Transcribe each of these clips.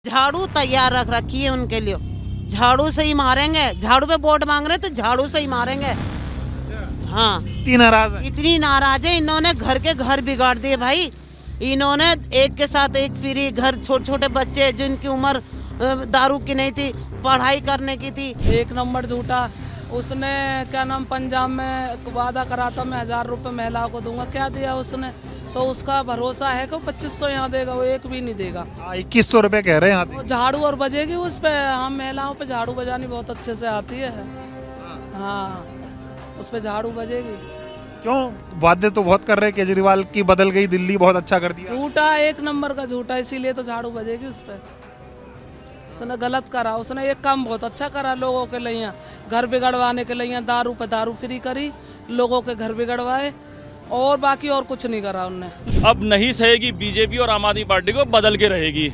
झाड़ू तैयार रख रखी है उनके लिए, झाड़ू से ही मारेंगे। झाड़ू पे वोट मांग रहे तो झाड़ू से ही मारेंगे। हाँ, इतनी नाराज है। इतनी नाराज है। इन्होंने घर के घर बिगाड़ दिए भाई। इन्होंने एक के साथ एक फ्री घर, छोटे छोटे बच्चे जिनकी उम्र दारू की नहीं थी, पढ़ाई करने की थी। एक नंबर झूठा। उसने क्या नाम, पंजाब में वादा करा था मैं 1000 रुपये महिला को दूंगा, क्या दिया उसने? तो उसका भरोसा है कि 2500 यहाँ देगा, वो एक भी नहीं देगा। 2100 रुपए कह रहे हैं यहाँ वो झाड़ू और बजेगी उस पे। हम महिलाओं पे झाड़ू बजानी बहुत अच्छे से आती है। हाँ, उस पे झाड़ू बजेगी। क्यों? वादे तो बहुत कर रहे हैं, केजरीवाल की बदल गई दिल्ली, बहुत अच्छा कर दिया। झूठा, एक नंबर का झूठा, इसीलिए तो झाड़ू बजेगी उस पे। उसने गलत करा। उसने एक काम बहुत अच्छा करा लोगों के लिए, घर बिगड़वाने के लिए दारू पे दारू फ्री करी, लोगों के घर बिगड़वाए, और बाकी और कुछ नहीं करा उनने। अब नहीं सहेगी बीजेपी और आम आदमी पार्टी को, बदल के रहेगी।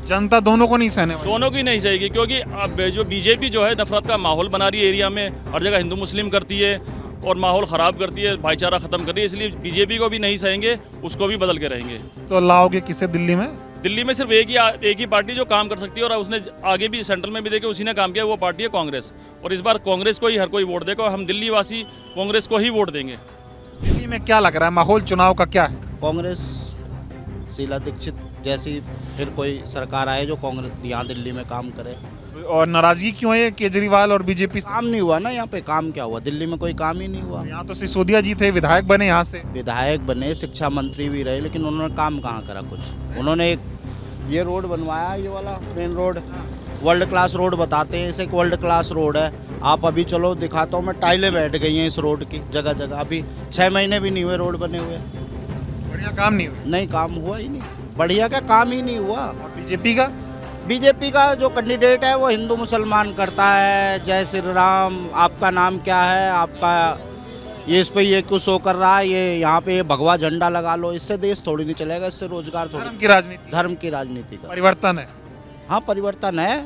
जनता दोनों को नहीं सहने वाली। दोनों की नहीं सहेगी, क्योंकि अब जो बीजेपी जो है नफरत का माहौल बना रही है एरिया में, हर जगह हिंदू मुस्लिम करती है और माहौल ख़राब करती है, भाईचारा ख़त्म कर रही है। इसलिए बीजेपी को भी नहीं सहेंगे, उसको भी बदल के रहेंगे। तो लाओगे किसे दिल्ली में? दिल्ली में सिर्फ एक ही पार्टी जो काम कर सकती है, और उसने आगे भी सेंट्रल में भी देखे उसी ने काम किया, वो पार्टी है कांग्रेस। और इस बार कांग्रेस को ही हर कोई वोट देगा, और हम दिल्ली वासी कांग्रेस को ही वोट देंगे। दिल्ली में क्या लग रहा है, माहौल चुनाव का क्या है? कांग्रेस, शीला दीक्षित जैसी फिर कोई सरकार आए जो कांग्रेस यहाँ दिल्ली में काम करे। और नाराजगी क्यों है केजरीवाल और बीजेपी से? काम नहीं हुआ ना यहाँ पे। काम क्या हुआ? दिल्ली में कोई काम ही नहीं हुआ। यहाँ तो सिसोदिया जी थे, विधायक बने यहाँ से। विधायक बने, शिक्षा मंत्री भी रहे, लेकिन उन्होंने काम कहाँ करा कुछ। उन्होंने एक ये रोड बनवाया, ये वाला main road, world class road बताते हैं इसे, एक वर्ल्ड क्लास रोड है। आप अभी चलो दिखाता हूँ मैं, टाइलें बैठ गई हैं इस रोड की जगह जगह। अभी 6 महीने भी नहीं हुए रोड बने हुए। बढ़िया काम नहीं हुआ। नहीं, काम हुआ ही नहीं। बढ़िया का काम ही नहीं हुआ। और बीजेपी का जो कैंडिडेट है वो हिंदू मुसलमान करता है। जय श्री राम, आपका नाम क्या है, आपका ये इस पे ये कुछ शो कर रहा है, ये यहाँ पे भगवा झंडा लगा लो। इससे देश थोड़ी नहीं चलेगा, इससे रोजगार थोड़ी। धर्म की राजनीति का परिवर्तन है। हाँ, परिवर्तन है।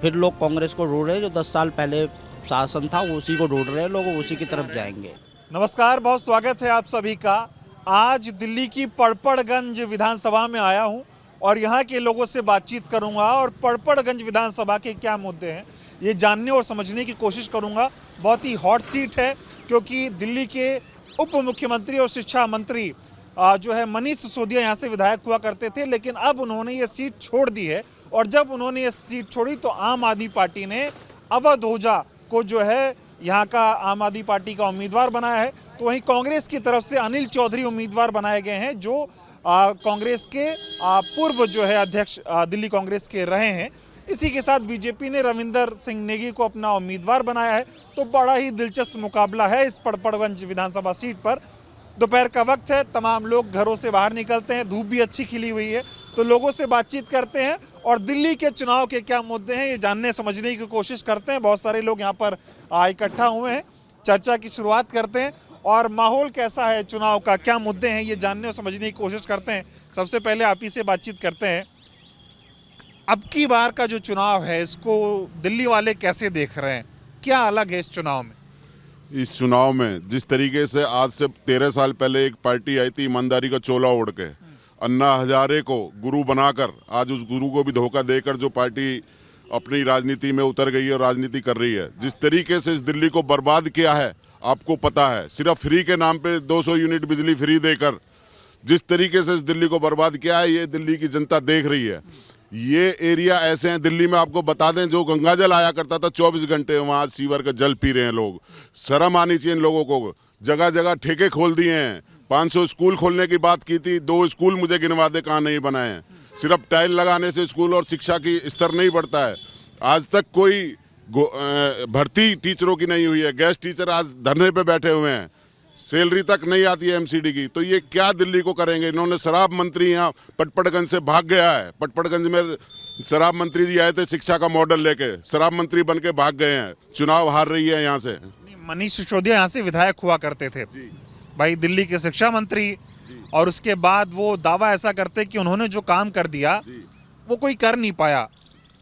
फिर लोग कांग्रेस को ढूंढ रहे, जो 10 साल पहले शासन था उसी को ढूंढ रहे हैं लोग, उसी की तरफ जाएंगे। नमस्कार, बहुत स्वागत है आप सभी का। आज दिल्ली की पड़पड़गंज विधानसभा में आया हूं और यहां के लोगों से बातचीत करूंगा और पड़पड़गंज विधानसभा के क्या मुद्दे हैं ये जानने और समझने की कोशिश करूंगा। बहुत ही हॉट सीट है, क्योंकि दिल्ली के उप मुख्यमंत्री और शिक्षा मंत्री जो है मनीष सिसोदिया यहाँ से विधायक हुआ करते थे, लेकिन अब उन्होंने ये सीट छोड़ दी है। और जब उन्होंने ये सीट छोड़ी तो आम आदमी पार्टी ने अवध ओझा को जो है यहाँ का आम आदमी पार्टी का उम्मीदवार बनाया है। तो वहीं कांग्रेस की तरफ से अनिल चौधरी उम्मीदवार बनाए गए हैं, जो कांग्रेस के पूर्व जो है अध्यक्ष दिल्ली कांग्रेस के रहे हैं। इसी के साथ बीजेपी ने रविंदर सिंह नेगी को अपना उम्मीदवार बनाया है। तो बड़ा ही दिलचस्प मुकाबला है इस पड़पड़गंज विधानसभा सीट पर। दोपहर का वक्त है, तमाम लोग घरों से बाहर निकलते हैं, धूप भी अच्छी खिली हुई है, तो लोगों से बातचीत करते हैं और दिल्ली के चुनाव के क्या मुद्दे हैं ये जानने समझने की कोशिश करते हैं। बहुत सारे लोग यहाँ पर इकट्ठा हुए हैं, चर्चा की शुरुआत करते हैं और माहौल कैसा है चुनाव का, क्या मुद्दे हैं ये जानने और समझने की कोशिश करते हैं। सबसे पहले आप ही से बातचीत करते हैं। अब की बार का जो चुनाव है इसको दिल्ली वाले कैसे देख रहे हैं, क्या अलग है इस चुनाव में? इस चुनाव में जिस तरीके से आज से 13 साल पहले एक पार्टी आई थी ईमानदारी का चोला ओढ़ के, अन्ना हजारे को गुरु बनाकर, आज उस गुरु को भी धोखा देकर जो पार्टी अपनी राजनीति में उतर गई है और राजनीति कर रही है, जिस तरीके से इस दिल्ली को बर्बाद किया है आपको पता है। सिर्फ फ्री के नाम पे 200 यूनिट बिजली फ्री देकर जिस तरीके से इस दिल्ली को बर्बाद किया है, ये दिल्ली की जनता देख रही है। ये एरिया ऐसे हैं दिल्ली में, आपको बता दें, जो गंगा जल आया करता था 24 घंटे, वहाँ सीवर का जल पी रहे हैं लोग। शर्म आनी चाहिए इन लोगों को। जगह जगह ठेके खोल दिए हैं। 500 स्कूल खोलने की बात की थी, 2 स्कूल मुझे गिनवा दे कहाँ नहीं बनाए हैं। सिर्फ टाइल लगाने से स्कूल और शिक्षा की स्तर नहीं बढ़ता है। आज तक कोई भर्ती टीचरों की नहीं हुई है। गेस्ट टीचर आज धरने पे बैठे हुए हैं, सैलरी तक नहीं आती है एमसीडी की। तो ये क्या दिल्ली को करेंगे? इन्होंने शराब मंत्री यहाँ पटपड़गंज से भाग गया है। पटपड़गंज में शराब मंत्री जी आए थे शिक्षा का मॉडल लेके, शराब मंत्री बन के भाग गए हैं। चुनाव हार रही है यहाँ से। मनीष सिसोदिया यहाँ से विधायक हुआ करते थे भाई, दिल्ली के शिक्षा मंत्री, और उसके बाद वो दावा ऐसा करते कि उन्होंने जो काम कर दिया वो कोई कर नहीं पाया।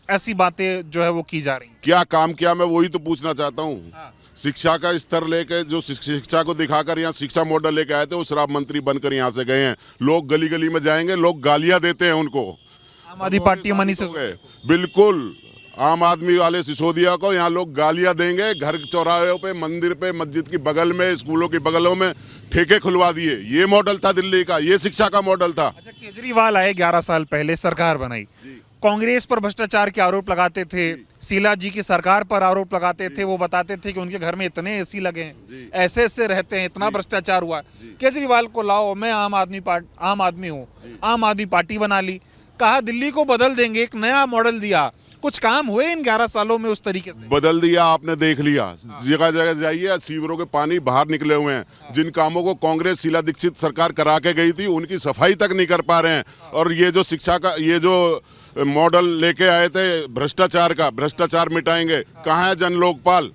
ऐसी बातें जो है वो की जा रही। क्या काम किया, मैं वही तो पूछना चाहता हूँ। शिक्षा का स्तर लेके, जो शिक्षा को दिखाकर यहाँ शिक्षा मॉडल लेके आए थे, वो शराब मंत्री बनकर यहाँ से गए हैं। लोग गली गली में जाएंगे, लोग गालियां देते हैं उनको। आम आदमी पार्टी मनीष सिसोदिया। बिल्कुल आम आदमी वाले सिसोदिया को यहाँ लोग गालियां देंगे। घर चौराहे पे, मंदिर पे, मस्जिद की बगल में, स्कूलों की बगलों में ठेके खुलवा दिए। ये मॉडल था दिल्ली का, ये शिक्षा का मॉडल था। अच्छा, केजरीवाल आए 11 साल पहले, सरकार बनाई, कांग्रेस पर भ्रष्टाचार के आरोप लगाते थे, शीला जी की सरकार पर आरोप लगाते थे। वो बताते थे कि उनके घर में इतने एसी लगे हैं, ऐसे ऐसे रहते हैं, इतना भ्रष्टाचार हुआ। केजरीवाल को लाओ, मैं आम आदमी हूँ, आम आदमी पार्टी बना ली, कहा दिल्ली को बदल देंगे, एक नया मॉडल दिया। कुछ काम हुए इन 11 सालों में उस तरीके से? बदल दिया, आपने देख लिया। जगह जगह जाइए, सीवरों के पानी बाहर निकले हुए हैं। जिन कामों को कांग्रेस शीला दीक्षित सरकार करा के गई थी, उनकी सफाई तक नहीं कर पा रहे हैं। और ये जो शिक्षा का ये जो मॉडल लेके आए थे भ्रष्टाचार का, भ्रष्टाचार मिटाएंगे, कहाँ है जन लोकपाल?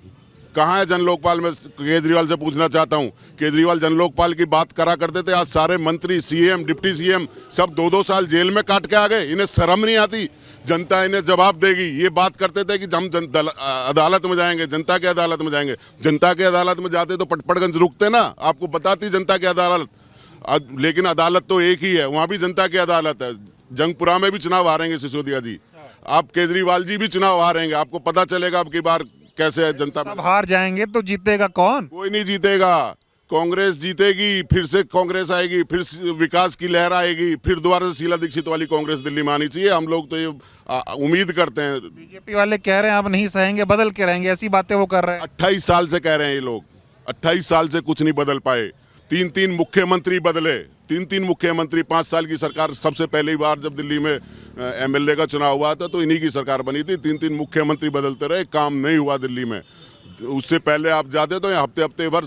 कहाँ है जन लोकपाल? मैं केजरीवाल से पूछना चाहता हूँ। केजरीवाल जन लोकपाल की बात करा करते थे, आज सारे मंत्री, सीएम, डिप्टी सीएम सब 2-2 साल जेल में काट के आ गए। इन्हें शर्म नहीं आती? जनता इन्हें जवाब देगी। ये बात करते थे कि हम अदालत में जाएंगे, जनता की अदालत में जाएंगे। जनता की अदालत में जाते तो पटपड़गंज रुकते ना, आपको बताती जनता की अदालत। लेकिन अदालत तो एक ही है, वहाँ भी जनता की अदालत है। जंगपुरा में भी चुनाव हारेंगे सिसोदिया जी, आप केजरीवाल जी भी चुनाव हारेंगे। आपको पता चलेगा अब की बार कैसे है जनता। सब हार जाएंगे तो जीतेगा कौन? कोई नहीं जीतेगा। कांग्रेस जीतेगी, फिर से कांग्रेस आएगी, फिर विकास की लहर आएगी, फिर दोबारा से शीला दीक्षित वाली कांग्रेस दिल्ली में आनी चाहिए। हम लोग तो ये उम्मीद करते हैं। बीजेपी वाले कह रहे हैं आप नहीं सहेंगे, बदल के रहेंगे, ऐसी बातें वो कर रहे हैं। 28 साल से कह रहे हैं ये लोग, 28 साल से कुछ नहीं बदल पाए। 3-3 मुख्यमंत्री बदले, 3-3 मुख्यमंत्री, 5 साल की सरकार। सबसे पहली बार जब दिल्ली में एमएलए का चुनाव हुआ था तो इन्हीं की सरकार बनी थी। 3-3 मुख्यमंत्री बदलते रहे, काम नहीं हुआ दिल्ली में। उससे पहले आप जाते तो हफ्ते हफ्ते भर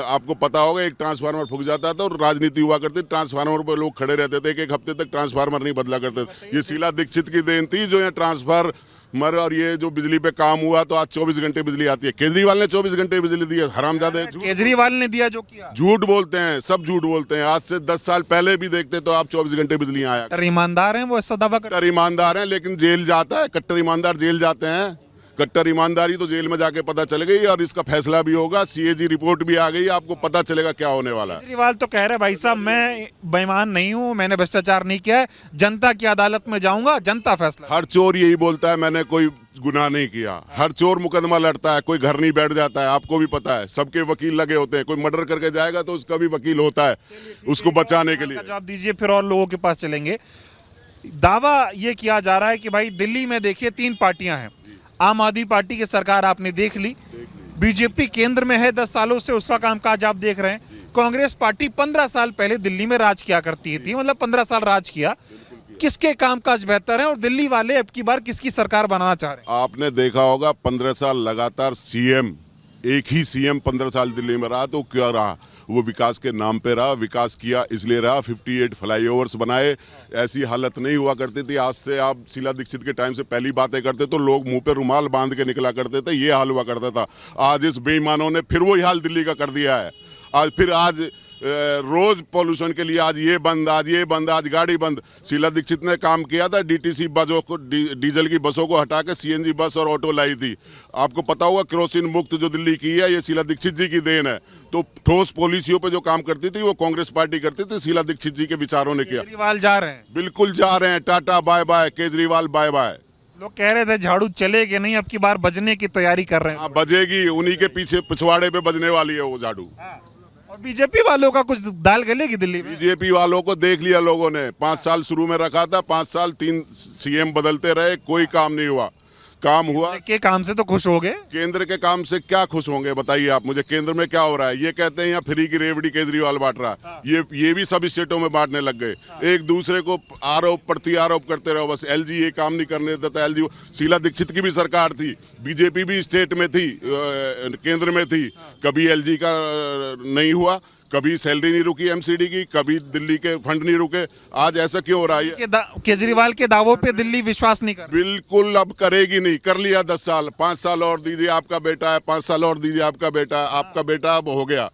आपको पता होगा एक ट्रांसफार्मर फूक जाता था और राजनीति हुआ करती। ट्रांसफार्मर पर लोग खड़े रहते थे, एक हफ्ते तक ट्रांसफार्मर नहीं बदला करते थे। ये शीला दीक्षित की देन थी जो यहाँ ट्रांसफार्मर और ये जो बिजली पे काम हुआ तो आज 24 घंटे बिजली आती है। केजरीवाल ने 24 घंटे बिजली दी है, हरामजादे। केजरीवाल ने दिया जो किया। झूठ बोलते हैं, सब झूठ बोलते हैं। आज से 10 साल पहले भी देखते तो आप 24 घंटे बिजली आया। कट्टर ईमानदार हैं वो, ऐसा दावा कर। कट्टर ईमानदार हैं लेकिन जेल जाता है। कट्टर ईमानदार जेल जाते हैं। कट्टर ईमानदारी तो जेल में जाके पता चल गई और इसका फैसला भी होगा। सीएजी रिपोर्ट भी आ गई, आपको पता चलेगा क्या होने वाला है। केजरीवाल तो कह रहे भाई साहब मैं बेईमान नहीं हूँ, मैंने भ्रष्टाचार नहीं किया है, जनता की अदालत में जाऊंगा, जनता फैसला। हर चोर यही बोलता है मैंने कोई गुनाह नहीं किया। हर चोर मुकदमा लड़ता है, कोई घर नहीं बैठ जाता है, आपको भी पता है। सबके वकील लगे होते हैं। कोई मर्डर करके जाएगा तो उसका भी वकील होता है उसको बचाने के लिए। जवाब दीजिए, फिर और लोगों के पास चलेंगे। दावा ये किया जा रहा है कि भाई दिल्ली में देखिए 3 पार्टियां हैं। आम आदमी पार्टी की सरकार आपने देख ली, बीजेपी केंद्र में है 10 सालों से, उसका कामकाज आप देख रहे हैं। कांग्रेस पार्टी 15 साल पहले दिल्ली में राज किया करती थी, मतलब 15 साल राज किया। किसके कामकाज बेहतर है और दिल्ली वाले अब की बार किसकी सरकार बनाना चाह रहे हैं? आपने देखा होगा 15 साल लगातार सीएम, एक ही सीएम 15 साल दिल्ली में रहा तो क्या रहा? वो विकास के नाम पे रहा, विकास किया इसलिए रहा। 58 फ्लाईओवर्स बनाए, ऐसी हालत नहीं हुआ करती थी। आज से आप शीला दीक्षित के टाइम से पहली बातें करते तो लोग मुंह पे रुमाल बांध के निकला करते थे, ये हाल हुआ करता था। आज इस बेईमानों ने फिर वही हाल दिल्ली का कर दिया है। आज रोज पॉल्यूशन के लिए आज ये बंद, आज ये बंद, आज गाड़ी बंद। शीला दीक्षित ने काम किया था, डीटीसी बसों को, डीजल की बसों को हटा के सीएनजी बस और ऑटो लाई थी। आपको पता होगा केरोसिन मुक्त जो दिल्ली की है ये शीला दीक्षित जी की देन है। तो ठोस पॉलिसियों पे जो काम करती थी वो कांग्रेस पार्टी करती थी, शीला दीक्षित जी के विचारों ने किया। केजरीवाल जा रहे हैं, बिल्कुल जा रहे हैं। Tata bye bye, Kejriwal bye bye. लोग कह रहे थे झाड़ू चलेगी नहीं, अब की बार बजने की तैयारी कर रहे हैं। बजेगी, उन्हीं के पीछे पिछवाड़े पे बजने वाली है वो झाड़ू। और बीजेपी वालों का कुछ दाल गलेगी दिल्ली में? बीजेपी वालों को देख लिया लोगों ने। 5 साल शुरू में रखा था, 5 साल 3 सीएम बदलते रहे, कोई काम नहीं हुआ। काम हुआ के काम से तो खुश हो गए। केंद्र के काम से क्या खुश होंगे बताइए आप मुझे? केंद्र में क्या हो रहा है? ये कहते हैं यहाँ फ्री की रेवड़ी केजरीवाल बांट रहा है। ये भी सब स्टेटों में बांटने लग गए। एक दूसरे को आरोप प्रति आरोप करते रहो बस। एलजी ये काम नहीं करने देता। एलजी, शीला दीक्षित की भी सरकार थी, बीजेपी भी स्टेट में थी, केंद्र में थी, कभी एलजी का नहीं हुआ, कभी सैलरी नहीं रुकी एमसीडी की, कभी दिल्ली के फंड नहीं रुके। आज ऐसा क्यों हो रहा है? केजरीवाल के दावों पे दिल्ली विश्वास नहीं कर। बिल्कुल अब करेगी नहीं। कर लिया 10 साल, 5 साल और दीजिए आपका बेटा है, 5 साल और दीजिए आपका बेटा है। आपका बेटा अब हो गया,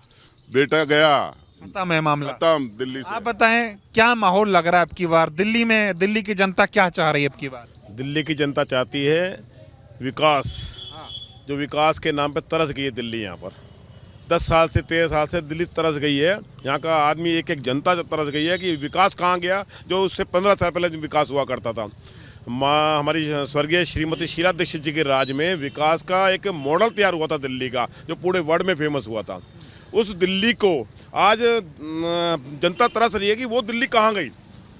बेटा गया, खत्म है मामला, खत्म दिल्ली से। आप बताएं क्या माहौल लग रहा है अब की बार दिल्ली में? दिल्ली की जनता क्या चाह रही है अब की बार? दिल्ली की जनता चाहती है विकास। जो विकास के नाम पे तरस गई है दिल्ली। यहाँ पर 10 साल से 13 साल से दिल्ली तरस गई है। यहाँ का आदमी, एक एक जनता तरस गई है कि विकास कहाँ गया जो उससे 15 साल पहले विकास हुआ करता था। हमारी स्वर्गीय श्रीमती शीला दीक्षित जी के राज में विकास का एक मॉडल तैयार हुआ था दिल्ली का, जो पूरे वर्ल्ड में फेमस हुआ था। उस दिल्ली को आज जनता तरस रही है कि वो दिल्ली कहाँ गई।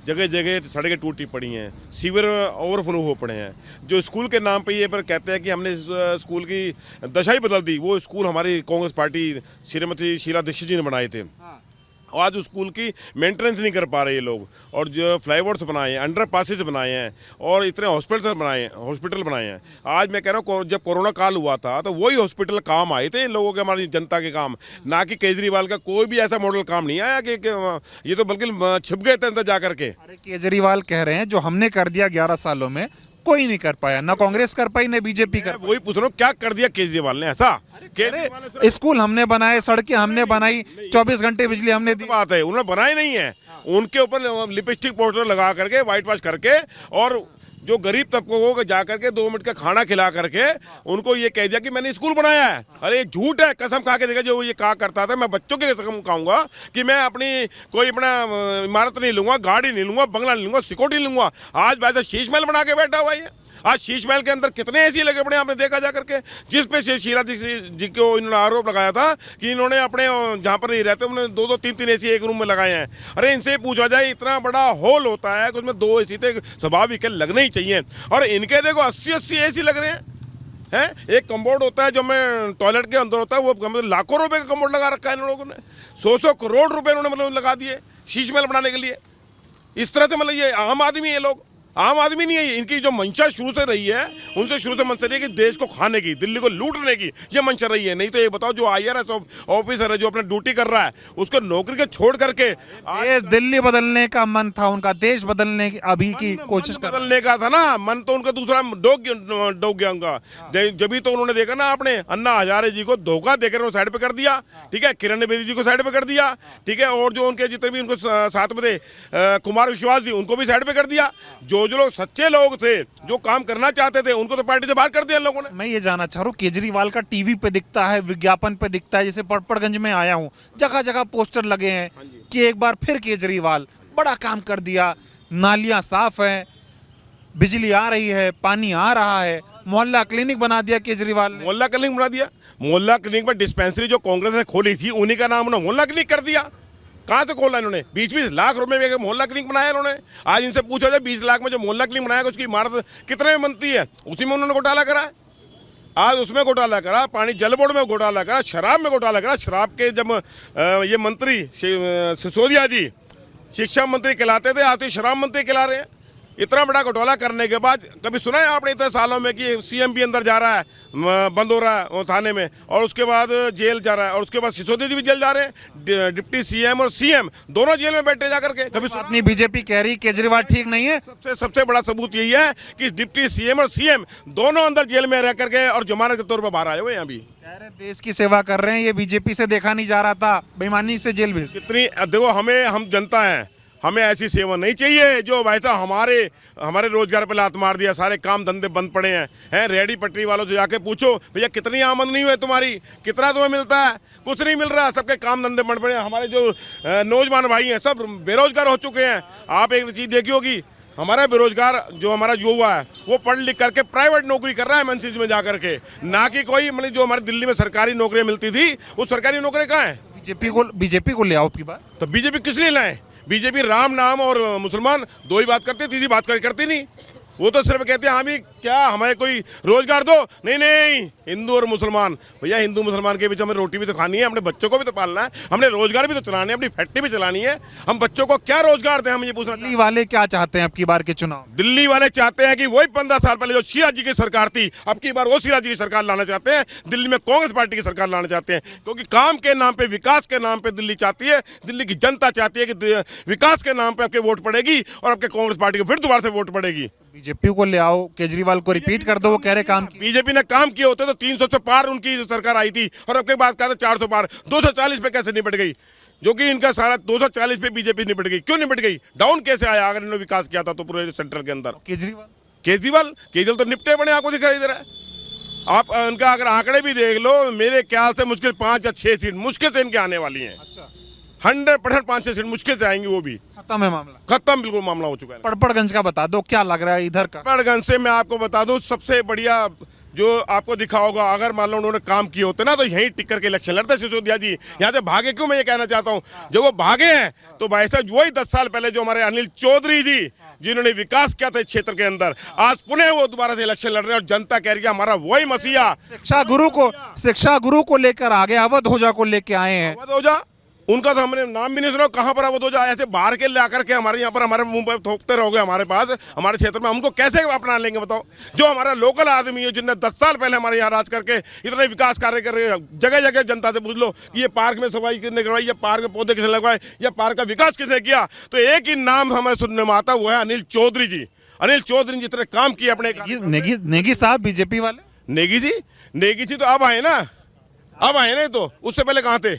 जगह जगह सड़कें टूटी पड़ी हैं, सीवर ओवरफ्लो हो पड़े हैं। जो स्कूल के नाम पे ये पर कहते हैं कि हमने इस स्कूल की दशा ही बदल दी, वो स्कूल हमारी कांग्रेस पार्टी श्रीमती शीला दीक्षित जी ने बनाए थे। आज उस स्कूल की मेंटेनेंस नहीं कर पा रहे ये लोग, और जो फ्लाईओवर्स बनाए हैं, अंडर पासेज बनाए हैं, और इतने हॉस्पिटल बनाए हैं। आज मैं कह रहा हूँ जब कोरोना काल हुआ था तो वही हॉस्पिटल काम आए थे इन लोगों के, हमारी जनता के काम, ना कि केजरीवाल का कोई भी ऐसा मॉडल काम नहीं आया कि ये तो बल्कि छिप गए थे अंदर जा करके। अरे केजरीवाल कह रहे हैं जो हमने कर दिया 11 सालों में कोई नहीं कर पाया, ना कांग्रेस कर पाई ना बीजेपी कर। वही पूछ रहा हूँ, क्या कर दिया केजरीवाल ने ऐसा? स्कूल हमने बनाए, सड़कें हमने बनाई, 24 घंटे बिजली हमने दी। बात है, उन्होंने बनाई नहीं है। उनके ऊपर लिपस्टिक पोस्टर लगा करके, व्हाइट वॉश करके, और जो गरीब तबकों को जा करके 2 मिनट का खाना खिला करके उनको ये कह दिया कि मैंने स्कूल बनाया है। अरे ये झूठ है, कसम खा के देखा जो ये कहा करता था। मैं बच्चों की कसम खाऊंगा कि मैं अपनी कोई अपना इमारत नहीं लूंगा, गाड़ी नहीं लूंगा, बंगला नहीं लूंगा, सिक्योरिटी नहीं लूंगा। आज वैसे शीश महल बना के बैठा हुआ है। आज शीश महल के अंदर कितने एसी लगे पड़े आपने देखा जा करके, जिस पे शीला दीक्षित जी को इन्होंने आरोप लगाया था कि इन्होंने अपने जहाँ पर नहीं रहते उन्होंने 2-2, 3-3 एसी एक रूम में लगाए हैं। अरे इनसे पूछा जाए, इतना बड़ा हॉल होता है कि उसमें 2 एसी तो स्वाभाविक लगने ही चाहिए, और इनके देखो 80-80 एसी लग रहे हैं। एक कम्बोर्ड होता है जो में टॉयलेट के अंदर होता है, वो लाखों रुपए का कम्बोर्ड लगा रखा है इन लोगों ने। 100 करोड़ रुपए इन्होंने मतलब लगा दिए शीश महल बनाने के लिए। इस तरह से मतलब ये आम आदमी, ये लोग आम आदमी नहीं है। इनकी जो मंशा शुरू से रही है, उनसे शुरू से मंशा रही है कि देश को खाने की, दिल्ली को लूटने की, ये मंशा रही है। नहीं तो ये बताओ, जो IRS ऑफिसर है जो अपना ड्यूटी कर रहा है, उसको नौकरी के छोड़ करके देश दिल्ली बदलने का मन था उनका, देश बदलने की अभी की कोशिश बदलने का था ना। मन तो उनका दूसरा डूब गया उनका। जब भी तो उन्होंने देखा ना, आपने अन्ना हजारे जी को धोखा देकर साइड पे कर दिया, ठीक है, किरण बेदी जी को साइड पे कर दिया, ठीक है, और जो उनके जितने भी उनको साथ में थे कुमार विश्वास जी, उनको भी साइड पे कर दिया। जो लोग सच्चे लोग थे, जो काम करना चाहते थे, उनको तो पार्टी से बाहर कर दिया इन लोगों ने। मैं ये जानना चाह रहा हूँ, केजरीवाल का टीवी पे दिखता है, विज्ञापन पे दिखता है, जैसे पड़पड़गंज में आया हूँ, जगह जगह पोस्टर लगे हैं कि एक बार फिर केजरीवाल बड़ा काम कर दिया, नालियां साफ हैं, बिजली आ रही है, पानी आ रहा है, मोहल्ला क्लिनिक बना दिया केजरीवाल ने। मोहल्ला क्लिनिक बना दिया। मोहल्ला क्लिनिक में डिस्पेंसरी जो कांग्रेस ने खोली थी, उन्हीं का नाम उन्होंने मोहल्ला क्लिनिक कर दिया। कहाँ से खोला इन्होंने? 20-20 लाख रुपए में मोहल्ला क्लिनिक बनाया इन्होंने। आज इनसे पूछा जाए 20 लाख में जो मोहल्ला क्लिनिक बनाया, उसकी इमारत कितने में बनती है? उसी में उन्होंने घोटाला करा। आज उसमें घोटाला करा, पानी जल बोर्ड में घोटाला करा, शराब में घोटाला करा। शराब के जब ये मंत्री सिसोदिया जी शिक्षा मंत्री कहलाते थे, आज तो शराब मंत्री कहला रहे हैं। इतना बड़ा घोटाला करने के बाद कभी सुना है आपने इतने सालों में कि CM भी अंदर जा रहा है, बंद हो रहा है थाने में, और उसके बाद जेल जा रहा है, और उसके बाद सिसोदिया जी भी जेल जा रहे हैं। डिप्टी CM और CM दोनों जेल में बैठे जा करके। कभी अपनी बीजेपी कह रही केजरीवाल ठीक नहीं है। सबसे बड़ा सबूत यही है कि डिप्टी CM और CM दोनों अंदर जेल में रह करके और जमानत के तौर पर बाहर आए हुए हैं। अभी देश की सेवा कर रहे हैं, ये बीजेपी से देखा नहीं जा रहा था, बेईमानी से जेल भेज। कितनी देखो, हम जनता है, हमें ऐसी सेवा नहीं चाहिए जो भाई साहब हमारे रोजगार पर लात मार दिया। सारे काम धंधे बंद पड़े हैं। रेहड़ी पटरी वालों से जाके पूछो, भैया कितनी आमदनी हुई तुम्हारी, कितना तुम्हें मिलता है? कुछ नहीं मिल रहा, सबके काम धंधे बंद पड़े हैं। हमारे जो नौजवान भाई हैं सब बेरोजगार हो चुके हैं। आप एक चीज़ देखी होगी, हमारा बेरोजगार जो हमारा युवा है वो पढ़ लिख करके प्राइवेट नौकरी कर रहा है MNCs में जा करके, ना कि कोई मतलब जो हमारे दिल्ली में सरकारी नौकरियाँ मिलती थी, वो सरकारी नौकरी कहाँ है? बीजेपी को ले आओ आपकी बात। तो बीजेपी किस लिए लाए? बीजेपी राम नाम और मुसलमान दो ही बात करती, तीसरी बात करती नहीं। वो तो सिर्फ कहते हैं हाँ भी क्या हमें कोई रोजगार दो। नहीं, हिंदू और मुसलमान, भैया हिंदू मुसलमान के बीच हमें रोटी भी तो खानी है, अपने बच्चों को भी तो पालना है, हमने रोजगार भी तो चलाने, अपनी फैक्ट्री भी चलानी है। हम बच्चों को क्या रोजगार दें, हम ये पूछ रहे हैं। दिल्ली वाले क्या चाहते हैं अब की बार के चुनाव? दिल्ली वाले चाहते हैं कि वही 15 साल पहले जो शीला जी की सरकार थी, अब की बार वो शीला जी की सरकार लाना चाहते हैं। दिल्ली में कांग्रेस पार्टी की सरकार लाना चाहते हैं, क्योंकि काम के नाम पे, विकास के नाम पे दिल्ली चाहती है, दिल्ली की जनता चाहती है कि विकास के नाम पे आपके वोट पड़ेगी और आपके कांग्रेस पार्टी को फिर दोबारा से वोट पड़ेगी। बीजेपी को ले आओ, केजरीवाल को रिपीट कर दो, वो कह रहे काम। बीजेपी ने काम किए होते तो 300 से पार उनकी सरकार आई थी, और अब के बाद कहा था 400 पार, 240 पे कैसे निपट गई? जो कि इनका सारा 240 पे बीजेपी निपट गई। क्यों निपट गई? डाउन कैसे आया? अगर इन्होंने विकास किया था तो पूरे सेंटर के अंदर। केजरीवाल तो निपटे बने आपको दिखाई दे रहा है। आप उनका अगर आंकड़े भी देख लो, मेरे ख्याल से मुश्किल 5 या 6 सीट मुश्किल से इनके आने वाली हैं। 100% 5-6 सीट मुश्किल से आएंगी, वो भी खत्म है मामला। खत्म, बिल्कुल मामला हो चुका है। पड़पड़गंज का बता दो, क्या लग रहा है इधर का? पड़पड़गंज से मैं आपको बता दूं, सबसे बढ़िया जो आपको दिखा होगा, अगर मान लो उन्होंने काम किए होते ना तो यहीं टिक करके इलेक्शन लड़ते सिसोदिया जी। यहाँ से भागे क्यों, मैं ये कहना चाहता हूँ, जब वो भागे हैं तो भाई साहब वही 10 साल पहले जो हमारे अनिल चौधरी जी जिन्होंने विकास किया था इस क्षेत्र के अंदर, आज पुनः वो दोबारा से इलेक्शन लड़ रहे हैं और जनता कह रही है हमारा वही मसीहा। शिक्षा गुरु को लेकर आगे अवध होजा को लेके आए हैं। अवध होजा, उनका तो हमने नाम भी नहीं सुना, कहाँ पर अवध होजा? ऐसे बाहर के ला करके हमारे यहाँ पर हमारे मुंह पर थोपते रहोगे हमारे पास, हमारे क्षेत्र में, हमको कैसे अपना लेंगे बताओ? जो हमारा लोकल आदमी है जिनने 10 साल पहले हमारे यहाँ राज करके इतने विकास कार्य कर रहे हैं, जगह जगह जनता से पूछ लो कि ये पार्क में सफाई किसने करवाई, ये पार्क में पौधे किसने लगवाए, या पार्क का विकास किसने किया, तो एक ही नाम हमारे सुनने में आता, वो है अनिल चौधरी जी। अनिल चौधरी जी जितने काम किए अपने। नेगी साहब बीजेपी वाले? नेगी जी तो अब आए ना, अब आए ना, तो उससे पहले कहाँ थे?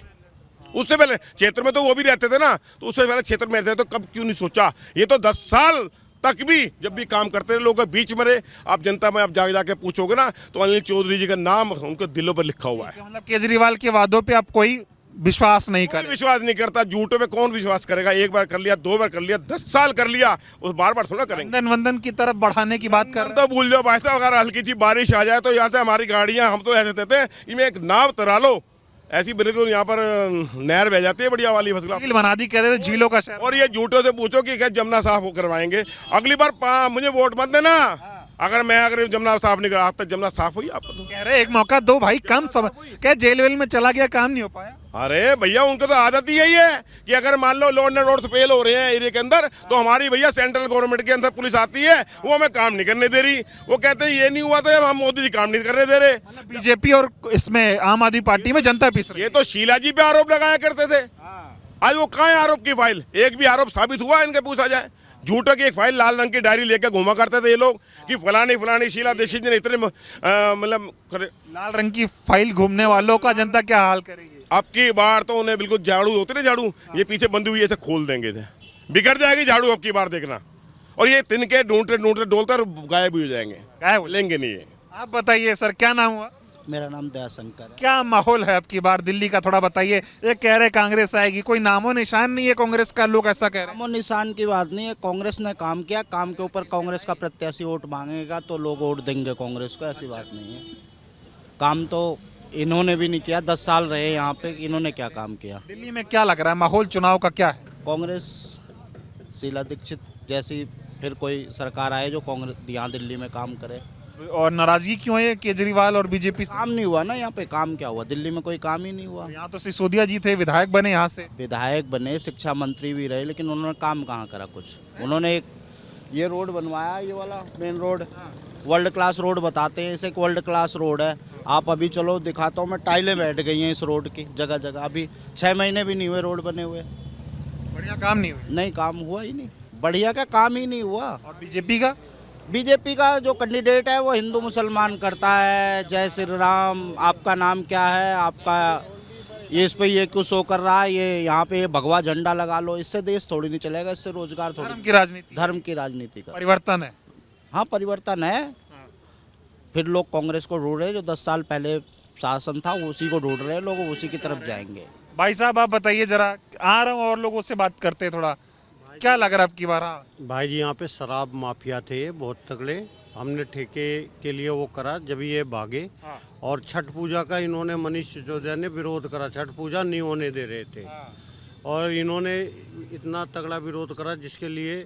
उससे पहले क्षेत्र में तो वो भी रहते थे ना, तो उससे पहले क्षेत्र में रहते थे, तो कब क्यों नहीं सोचा? ये तो 10 साल तक भी जब भी काम करते रहे, लोग बीच में रहे। आप जनता में आप जाके पूछोगे ना तो अनिल चौधरी जी का नाम उनके दिलों पर लिखा हुआ है। मतलब केजरीवाल के वादों पे आप कोई विश्वास नहीं कर? विश्वास नहीं करता, झूठों पे कौन विश्वास करेगा? एक बार कर लिया, 2 बार कर लिया, 10 साल कर लिया, उस बार थोड़ा करेंगे। वंदन की तरफ बढ़ाने की बात कर, तो भूल जाओ भाई साहब, अगर हल्की सी बारिश आ जाए तो यहाँ से हमारी गाड़ियां, हम तो ऐसे देते हैं इनमें एक नाव तरा लो, ऐसी बिल्कुल यहाँ पर नहर बह जाती है बढ़िया वाली फसला बना दी, कह रहे थे झीलों का शहर। और ये झूठों से पूछो कि क्या जमुना साफ हो करवाएंगे? अगली बार मुझे वोट मत देना अगर जमुना साफ नहीं करा। अब तक जमुना साफ हुई? आप तो कह रहे एक मौका दो भाई, कम सब क्या जेल वेल में चला गया, काम नहीं हो पाया? अरे भैया उनको तो आदत ही यही है कि अगर मान लो लॉ एंड ऑर्डर फेल हो रहे हैं एरिया के अंदर, तो हमारी भैया सेंट्रल गवर्नमेंट के अंदर पुलिस आती है, वो हमें काम नहीं करने दे रही। वो कहते हैं ये नहीं हुआ तो हम मोदी जी काम नहीं करने दे रहे। बीजेपी और इसमें आम आदमी पार्टी में जनता पीस रही। ये तो शीला जी पे आरोप लगाया करते थे, आज वो कहाँ है आरोप की फाइल? एक भी आरोप साबित हुआ इनके पूछा जाए? झूठों की एक फाइल, लाल रंग की डायरी लेकर घुमा करते थे ये लोग कि फलानी शीला दीक्षित ने इतने मतलब लाल रंग की फाइल घूमने वालों का जनता क्या हाल करेगी? अब की बार तो उन्हें बिल्कुल झाड़ू होते ना, झाड़ू ये पीछे बंदी हुई ऐसे खोल देंगे थे, बिगड़ जाएगी झाड़ू अब की बार देखना। और ये तिनके ढूंढते डोलते और गायब भी हो जाएंगे, गायब लेंगे नहीं ये। आप बताइए सर, क्या नाम हुआ? मेरा नाम दयाशंकर है। क्या माहौल है अब की बार दिल्ली का, थोड़ा बताइए। ये कह रहे कांग्रेस आएगी, कोई नामो निशान नहीं है कांग्रेस का, लोग ऐसा कह रहे हैं। नामो निशान की बात नहीं है, कांग्रेस ने काम किया, काम के ऊपर कांग्रेस का प्रत्याशी वोट मांगेगा तो लोग वोट देंगे कांग्रेस को, ऐसी बात नहीं है। काम तो इन्होंने भी नहीं किया, 10 साल रहे यहाँ पे, इन्होंने क्या काम किया? दिल्ली में क्या लग रहा है माहौल चुनाव का क्या है? कांग्रेस शीला दीक्षित जैसी फिर कोई सरकार आए जो कांग्रेस यहाँ दिल्ली में काम करे। और नाराजगी क्यों है केजरीवाल और बीजेपी से? काम नहीं हुआ ना यहाँ पे, काम क्या हुआ? दिल्ली में कोई काम ही नहीं हुआ। यहाँ तो सिसोदिया जी थे, विधायक बने, यहाँ से विधायक बने, शिक्षा मंत्री भी रहे, लेकिन उन्होंने काम कहाँ करा कुछ? उन्होंने एक ये रोड बनवाया, ये वाला main road, world class road बताते हैं इसे, एक वर्ल्ड क्लास रोड है। आप अभी चलो दिखाता हूँ मैं, टाइलें बैठ गई हैं इस रोड की जगह जगह, अभी 6 महीने भी नहीं हुए रोड बने हुए। बढ़िया काम नहीं हुआ? नहीं, काम हुआ ही नहीं, बढ़िया का काम ही नहीं हुआ। और बीजेपी का जो कैंडिडेट है वो हिंदू मुसलमान करता है, जय श्री राम, आपका नाम क्या है, आपका ये इस पे ये क्यों शो कर रहा है, ये यहाँ पे भगवा झंडा लगा लो, इससे देश थोड़ी नहीं चलेगा, इससे रोजगार थोड़ी। धर्म की राजनीति का परिवर्तन है। हाँ परिवर्तन है। फिर लोग कांग्रेस को ढूंढ रहे, जो 10 साल पहले शासन था उसी को ढूंढ रहे हैं लोग, उसी की तरफ जाएंगे। भाई साहब आप बताइए जरा, आ रहा हूँ और लोगों से बात करते हैं थोड़ा, क्या लग रहा है आपकी बार? भाई जी यहाँ पे शराब माफिया थे बहुत तगड़े, हमने ठेके के लिए वो करा जब ये भागे। और छठ पूजा का इन्होंने मनीष सिसोदिया ने विरोध करा, छठ पूजा नहीं होने दे रहे थे और इन्होंने इतना तगड़ा विरोध करा जिसके लिए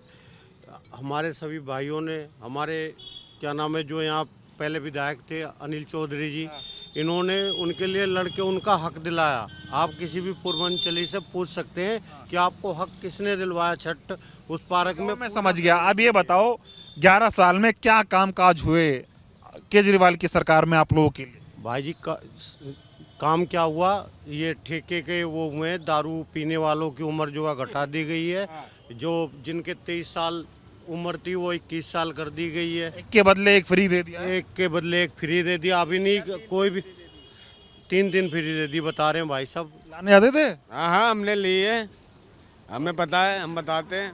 हमारे सभी भाइयों ने, हमारे क्या नाम है जो यहाँ पहले विधायक थे अनिल चौधरी जी, इन्होंने उनके लिए लड़के उनका हक दिलाया। आप किसी भी पूर्वांचली से पूछ सकते हैं कि आपको हक किसने दिलवाया छठ उस पार्क में। मैं समझ गया। अब ये बताओ 11 साल में क्या कामकाज हुए केजरीवाल की सरकार में आप लोगों के लिए? भाई जी काम क्या हुआ, ये ठेके के वो हुए, दारू पीने वालों की उम्र जो है घटा दी गई है, जो जिनके 23 साल उम्र थी वो 21 साल कर दी गई है। एक के बदले एक फ्री दे दिया। एक के बदले एक फ्री दे दिया। अभी नहीं कोई भी 3 दिन फ्री दे दी, बता रहे हैं भाई साहब। लाने आते थे? हाँ हमने ली है, हमें पता है, हम बताते हैं।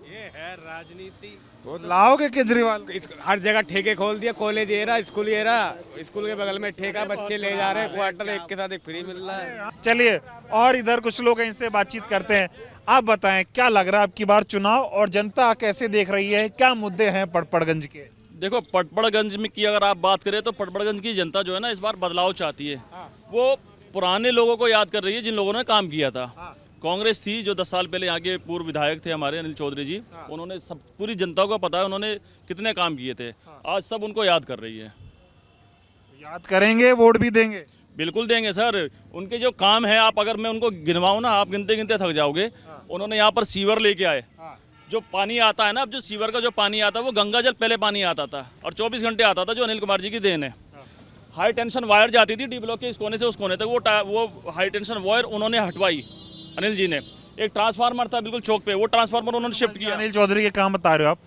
ये है राजनीति, लाओगे केजरीवाल? हर जगह ठेके खोल दिया, कॉलेज ये रहा, स्कूल ये रहा, स्कूल के बगल में ठेका, बच्चे ले जा रहे हैं, क्वार्टर एक के साथ एक फ्री मिल रहा है। चलिए, और इधर कुछ लोग हैं, इनसे बातचीत करते हैं। आप बताएं, क्या लग रहा है आपकी बार चुनाव और जनता कैसे देख रही है? क्या मुद्दे हैं पड़पड़गंज के? देखो, पटपड़गंज में की अगर आप बात करें तो पटपड़गंज की जनता जो है ना, इस बार बदलाव चाहती है। वो पुराने लोगों को याद कर रही है जिन लोगों ने काम किया था। कांग्रेस थी जो 10 साल पहले यहाँ के पूर्व विधायक थे हमारे अनिल चौधरी जी, उन्होंने सब पूरी जनता को पता है उन्होंने कितने काम किए थे। आज सब उनको याद कर रही है। याद करेंगे, वोट भी देंगे? बिल्कुल देंगे सर। उनके जो काम है, आप अगर मैं उनको गिनवाऊँ ना, आप गिनते गिनते थक जाओगे। उन्होंने यहाँ पर सीवर लेके आए, जो पानी आता है ना, अब जो सीवर का जो पानी आता है वो गंगा जल पहले पानी आता था और 24 घंटे आता था, जो अनिल कुमार जी की देन है। हाई टेंशन वायर जाती थी डी ब्लॉक के इस कोने से उस कोने तक, वो हाई टेंशन वायर उन्होंने हटवाई अनिल जी ने। एक ट्रांसफार्मर था बिल्कुल चौक पे, वो ट्रांसफार्मर उन्होंने शिफ्ट किया। अनिल चौधरी के काम बता रहे हो आप,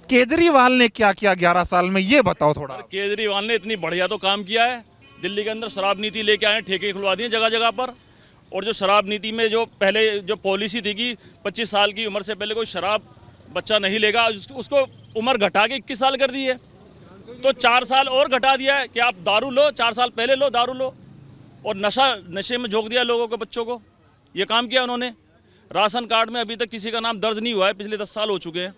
केजरीवाल ने क्या किया 11 साल में, ये बताओ थोड़ा। केजरीवाल ने इतनी बढ़िया तो काम किया है। दिल्ली के अंदर शराब नीति लेके आए, ठेके खुलवा दिए जगह जगह पर। और जो शराब नीति में जो पहले जो पॉलिसी थी कि 25 साल की उम्र से पहले कोई शराब बच्चा नहीं लेगा, उसको उम्र घटा के 21 साल कर दी है। तो 4 साल और घटा दिया है कि आप दारू लो, 4 साल पहले लो दारू लो, और नशे में झोंक दिया लोगों को, बच्चों को। ये काम किया उन्होंने। राशन कार्ड में अभी तक किसी का नाम दर्ज नहीं हुआ है, पिछले 10 साल हो चुके हैं।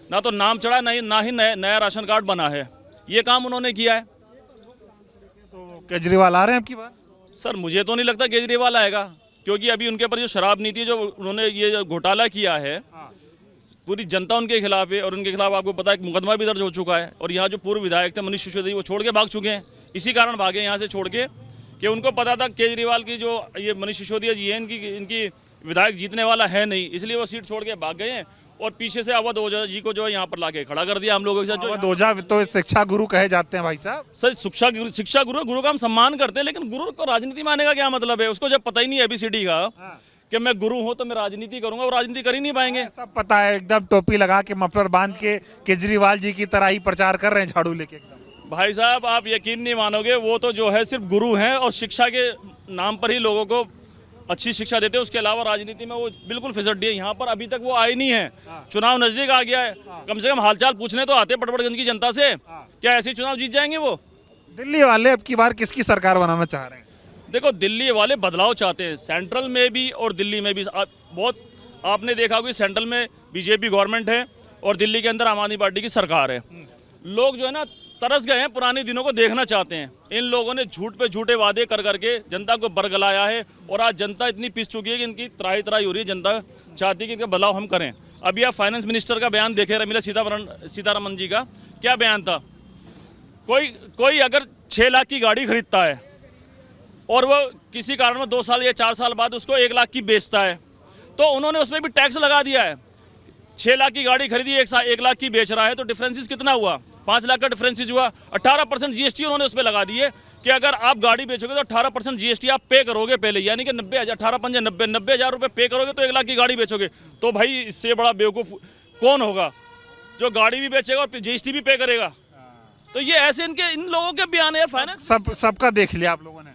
ना तो नाम चढ़ा, ना ही नया राशन कार्ड बना है। ये काम उन्होंने किया है। तो केजरीवाल आ रहे हैं आपकी बार? सर मुझे तो नहीं लगता केजरीवाल आएगा, क्योंकि अभी उनके ऊपर जो शराब नीति है, जो उन्होंने ये जो घोटाला किया है, पूरी जनता उनके खिलाफ है। और उनके खिलाफ आपको पता है मुकदमा भी दर्ज हो चुका है। और यहाँ जो पूर्व विधायक थे मनीष सिसोदिया, वो छोड़ के भाग चुके हैं। इसी कारण भागे यहाँ से छोड़ के, कि उनको पता था केजरीवाल की जो ये मनीष सिसोदिया जी है, इनकी विधायक जीतने वाला है नहीं, इसलिए वो सीट छोड़ के भाग गए हैं। और पीछे से अवध ओझा जी को जो है यहाँ पर लाके खड़ा कर दिया हम लोगों के साथ। जो अवध ओझा तो शिक्षा गुरु कहे जाते हैं भाई साहब। सर शिक्षा गुरु का हम सम्मान करते हैं, लेकिन गुरु को राजनीति में आने का क्या मतलब है? उसको जब पता ही नहीं है ABCD का कि मैं गुरु हूं तो मैं राजनीति करूंगा, वो राजनीति कर ही नहीं पाएंगे। सब पता है, एकदम टोपी लगा के मफलर बांध के केजरीवाल जी की तरह ही प्रचार कर रहे हैं, झाड़ू लेके एकदम। भाई साहब आप यकीन नहीं मानोगे, वो तो जो है सिर्फ गुरु हैं और शिक्षा के नाम पर ही लोगों को अच्छी शिक्षा देते हैं। उसके अलावा राजनीति में वो बिल्कुल फिसड्डी है। यहाँ पर अभी तक वो आए नहीं है। चुनाव नजदीक आ गया है, कम से कम हालचाल पूछने तो आते पटपड़गंज की जनता से। क्या ऐसे चुनाव जीत जाएंगे वो? दिल्ली वाले अब की बार किसकी सरकार बनाना चाह रहे हैं? देखो, दिल्ली वाले बदलाव चाहते हैं, सेंट्रल में भी और दिल्ली में भी। बहुत आपने देखा होगा सेंट्रल में बीजेपी गवर्नमेंट है और दिल्ली के अंदर आम आदमी पार्टी की सरकार है। लोग जो है ना तरस गए हैं, पुराने दिनों को देखना चाहते हैं। इन लोगों ने झूठ पे झूठे वादे कर करके जनता को बरगलाया है। और आज जनता इतनी पिस चुकी है कि इनकी त्राही त्राही हो रही है। जनता चाहती है कि इनका बदलाव हम करें। अभी आप फाइनेंस मिनिस्टर का बयान देखे, रमीला सीतारमन जी का क्या बयान था? कोई अगर 6 लाख की गाड़ी खरीदता है और वो किसी कारण में 2 साल या 4 साल बाद उसको 1 लाख की बेचता है, तो उन्होंने उसमें भी टैक्स लगा दिया है। 6 लाख की गाड़ी खरीदी, 1 लाख की बेच रहा है, तो डिफरेंसेस कितना हुआ? 5 लाख का डिफरेंसेस हुआ। 18% GST उन्होंने उस पर लगा दी है कि अगर आप गाड़ी बेचोगे तो 18% GST आप पे करोगे पहले, यानी कि 90 हज़ार रुपये पे करोगे तो 1 लाख की गाड़ी बेचोगे। तो भाई इससे बड़ा बेवकूफ़ कौन होगा जो गाड़ी भी बेचेगा और GST भी पे करेगा? तो ये ऐसे इन लोगों के बयान है। फाइनेंस सबका देख लिया आप लोगों ने?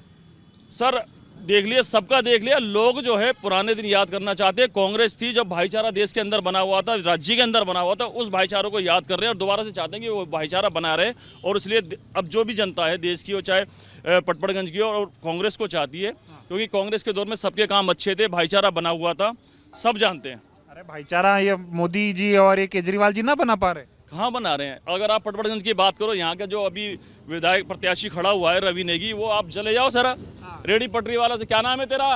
सर देख लिया, सबका देख लिया। लोग जो है पुराने दिन याद करना चाहते हैं। कांग्रेस थी जब भाईचारा देश के अंदर बना हुआ था, राज्य के अंदर बना हुआ था, उस भाईचारे को याद कर रहे हैं और दोबारा से चाहते हैं कि वो भाईचारा बना रहे। और इसलिए अब जो भी जनता है देश की, वो चाहे पटपड़गंज की और कांग्रेस को चाहती है, क्योंकि कांग्रेस के दौर में सबके काम अच्छे थे, भाईचारा बना हुआ था, सब जानते हैं। अरे भाईचारा ये मोदी जी और ये केजरीवाल जी ना बना पा रहे? कहाँ बना रहे हैं? अगर आप पटपड़गंज की बात करो, यहाँ का जो अभी विधायक प्रत्याशी खड़ा हुआ है रवि नेगी, वो आप चले जाओ सर रेडी पटरी वाला से, क्या नाम है तेरा?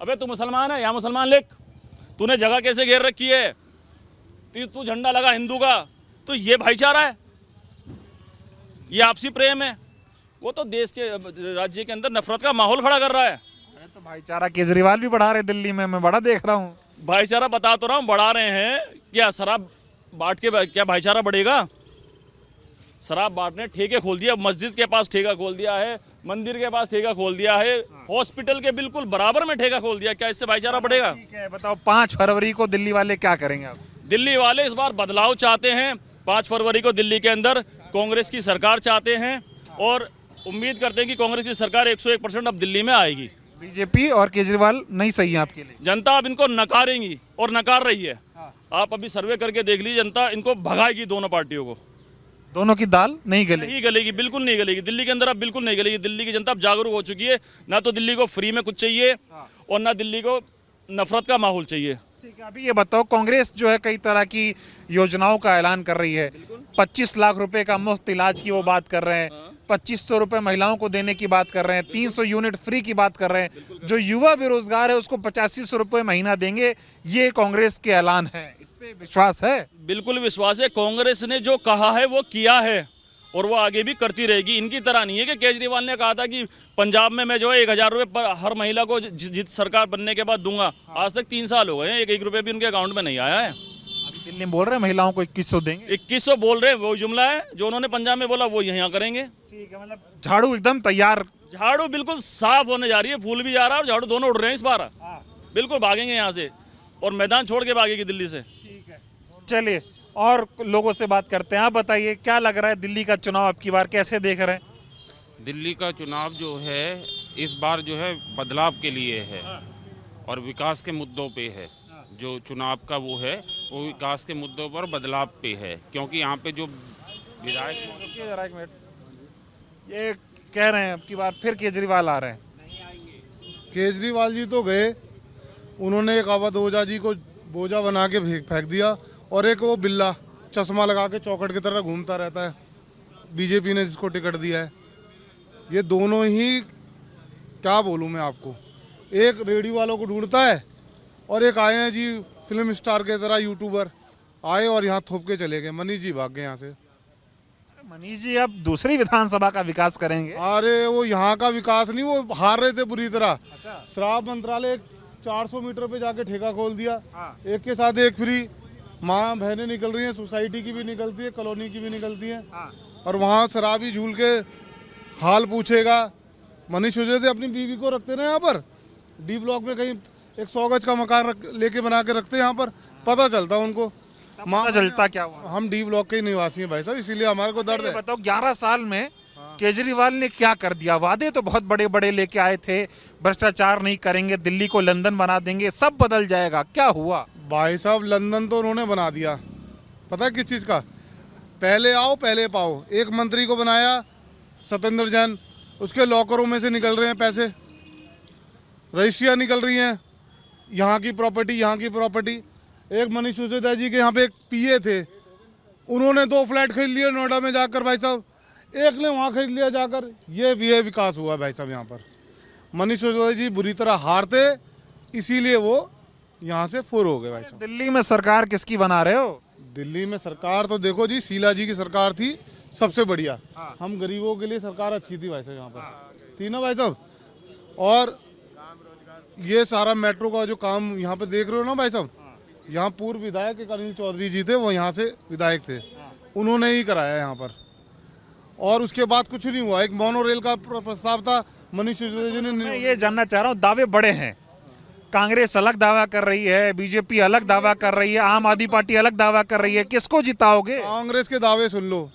अबे तू मुसलमान है, यहाँ मुसलमान लिख। तूने जगह कैसे घेर रखी है? तू झंडा लगा हिंदू का, तो ये भाईचारा है? ये आपसी प्रेम है? वो तो देश के राज्य के अंदर नफरत का माहौल खड़ा कर रहा है। अरे तो भाईचारा केजरीवाल भी बढ़ा रहे दिल्ली में, मैं बड़ा देख रहा हूँ। भाईचारा बता तो रहा हूँ, बढ़ा रहे हैं। क्या शराब बांट के क्या भाईचारा बढ़ेगा? शराब बांटने ठेके खोल दिया, मस्जिद के पास ठेका खोल दिया है, मंदिर के पास ठेका खोल दिया है, हॉस्पिटल के बिल्कुल बराबर में ठेका खोल दिया। क्या इससे भाईचारा बढ़ेगा? ठीक है, बताओ 5 फरवरी को दिल्ली वाले क्या करेंगे आप? दिल्ली वाले इस बार बदलाव चाहते हैं। 5 फरवरी को दिल्ली के अंदर कांग्रेस की सरकार चाहते हैं और उम्मीद करते हैं कि कांग्रेस की सरकार 101% अब दिल्ली में आएगी। बीजेपी और केजरीवाल नहीं सही है आपके लिए? जनता अब इनको नकारेंगी और नकार रही है। आप अभी सर्वे करके देख लीजिए, जनता इनको भगाएगी, दोनों पार्टियों को। दोनों की दाल नहीं गली। नहीं गलेगी, बिल्कुल नहीं गलेगी। दिल्ली के अंदर अब बिल्कुल नहीं गलेगी। दिल्ली की जनता अब जागरूक हो चुकी है। ना तो दिल्ली को फ्री में कुछ चाहिए और ना दिल्ली को नफरत का माहौल चाहिए। ठीक है, अभी ये बताओ, कांग्रेस जो है कई तरह की योजनाओं का ऐलान कर रही है। 25 लाख रुपए का मुफ्त इलाज की वो बात कर रहे हैं, 2500 रुपए महिलाओं को देने की बात कर रहे हैं, 300 यूनिट फ्री की बात कर रहे हैं। जो युवा बेरोजगार है उसको 8500 रुपए महीना देंगे, ये कांग्रेस के ऐलान है। इस पे विश्वास है? बिल्कुल विश्वास है। कांग्रेस ने जो कहा है वो किया है और वो आगे भी करती रहेगी। इनकी तरह नहीं है कि केजरीवाल ने कहा था कि पंजाब में मैं जो है 1000 रुपये पर हर महिला को जिस सरकार बनने के बाद दूंगा। आज तक 3 साल हो गए हैं, एक रुपये भी उनके अकाउंट में नहीं आया है। अभी दिल्ली में बोल रहे हैं महिलाओं को 2100 देंगे। 2100 बोल रहे हैं, वो जुमला है जो उन्होंने पंजाब में बोला वो यहाँ करेंगे। ठीक है, मतलब झाड़ू एकदम तैयार। झाड़ू बिल्कुल साफ होने जा रही है, फूल भी जा रहा है और झाड़ू दोनों उड़ रहे हैं इस बार। बिल्कुल भागेंगे यहाँ से और मैदान छोड़ के भागेगी दिल्ली से। चलिए और लोगों से बात करते हैं। आप बताइए, क्या लग रहा है दिल्ली का चुनाव अब की बार कैसे देख रहे हैं? दिल्ली का चुनाव जो है इस बार जो है बदलाव के लिए है और विकास के मुद्दों पे है। जो चुनाव का वो है वो विकास के मुद्दों पर बदलाव पे है, क्योंकि यहाँ पे जो विधायक ये कह रहे हैं अब की बार फिर केजरीवाल आ रहे हैं। केजरीवाल जी तो गए, उन्होंने एक अवध ओझा जी को बोझा बना के फेंक दिया और एक वो बिल्ला चश्मा लगा के चौकट की तरह घूमता रहता है, बीजेपी ने जिसको टिकट दिया है। ये दोनों ही, क्या बोलूं मैं आपको, एक रेडियो वालों को ढूंढता है और एक आए हैं जी फिल्म स्टार के तरह यूट्यूबर आए और यहाँ थोप के चले गए। मनीष जी भाग गए यहाँ से। मनीष जी अब दूसरी विधानसभा का विकास करेंगे? अरे वो यहाँ का विकास नहीं, वो हार रहे थे बुरी तरह। शराब मंत्रालय 400 मीटर पे जाके ठेका खोल दिया, एक के साथ एक फ्री। माँ बहनें निकल रही हैं, सोसाइटी की भी निकलती है, कॉलोनी की भी निकलती है, और वहाँ शराबी झूल के हाल पूछेगा। मनीष सिसोदिया अपनी बीवी को रखते ना यहाँ पर डी ब्लॉक में, कहीं एक 100 गज का मकान लेके बना के रखते हैं यहाँ पर, पता चलता उनको। पता चलता क्या हुआ? हम डी ब्लॉक के ही निवासी हैं भाई साहब, इसीलिए हमारे को दर्द है। बताओ 11 साल में केजरीवाल ने क्या कर दिया? वादे तो बहुत बड़े बड़े लेके आए थे, भ्रष्टाचार नहीं करेंगे, दिल्ली को लंदन बना देंगे, सब बदल जाएगा, क्या हुआ? भाई साहब लंदन तो उन्होंने बना दिया, पता है किस चीज़ का? पहले आओ पहले पाओ। एक मंत्री को बनाया सत्येंद्र जैन, उसके लॉकरों में से निकल रहे हैं पैसे, रजिस्ट्रियाँ निकल रही हैं, यहाँ की प्रॉपर्टी यहाँ की प्रॉपर्टी। एक मनीष सिसोदिया जी के यहाँ पे एक पीए थे, उन्होंने 2 फ्लैट खरीद लिए नोएडा में जाकर भाई साहब, एक ने वहाँ खरीद लिया जाकर। ये विकास हुआ भाई साहब यहाँ पर। मनीष सिसोदिया जी बुरी तरह हारते, इसीलिए वो यहाँ से फुर हो गए भाई साहब। दिल्ली में सरकार किसकी बना रहे हो? दिल्ली में सरकार तो देखो जी, शीला जी की सरकार थी सबसे बढ़िया। हम गरीबों के लिए सरकार अच्छी थी भाई साहब यहाँ पर, थी ना भाई साहब। और ये सारा मेट्रो का जो काम यहाँ पे देख रहे हो ना भाई साहब, यहाँ पूर्व विधायक एक अनिल चौधरी जी थे, वो यहाँ से विधायक थे, उन्होंने ही कराया यहाँ पर। और उसके बाद कुछ नहीं हुआ। एक मोनो रेल का प्रस्ताव था, मनीष सिसोदिया जी ने। मैं ये जानना चाह रहा हूँ, दावे बड़े हैं, कांग्रेस अलग दावा कर रही है, बीजेपी अलग दावा कर रही है, आम आदमी पार्टी अलग दावा कर रही है, किसको जिताओगे? कांग्रेस के दावे सुन लो,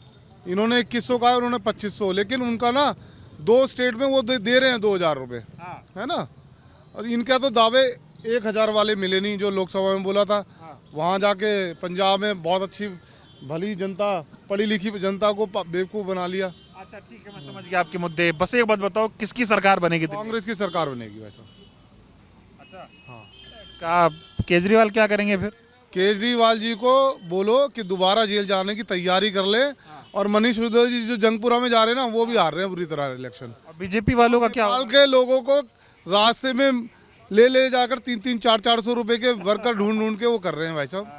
इन्होंने 2100 कहा, उन्होंने 2500, लेकिन उनका ना 2 स्टेट में वो दे रहे हैं 2000 रुपये, है ना। और इनका तो दावे 1000 वाले मिले नहीं, जो लोकसभा में बोला था। वहाँ जाके पंजाब में बहुत अच्छी भली जनता, पढ़ी लिखी जनता को बेवकूफ़ बना लिया। अच्छा ठीक है, मैं समझ गया आपके मुद्दे। बस एक बात बताओ, किसकी सरकार बनेगी? कांग्रेस की सरकार बनेगी वैसा। अच्छा हाँ, क्या केजरीवाल क्या करेंगे फिर? केजरीवाल जी को बोलो कि दोबारा जेल जाने की तैयारी कर ले। और मनीष सिसोदिया जी जो जंगपुरा में जा रहे हैं ना, वो भी हार रहे हैं बुरी तरह इलेक्शन। बीजेपी वालों का क्या? के लोगों को रास्ते में ले जाकर 300 400 रुपए के वर्कर ढूंढ के वो कर रहे हैं भाई साहब।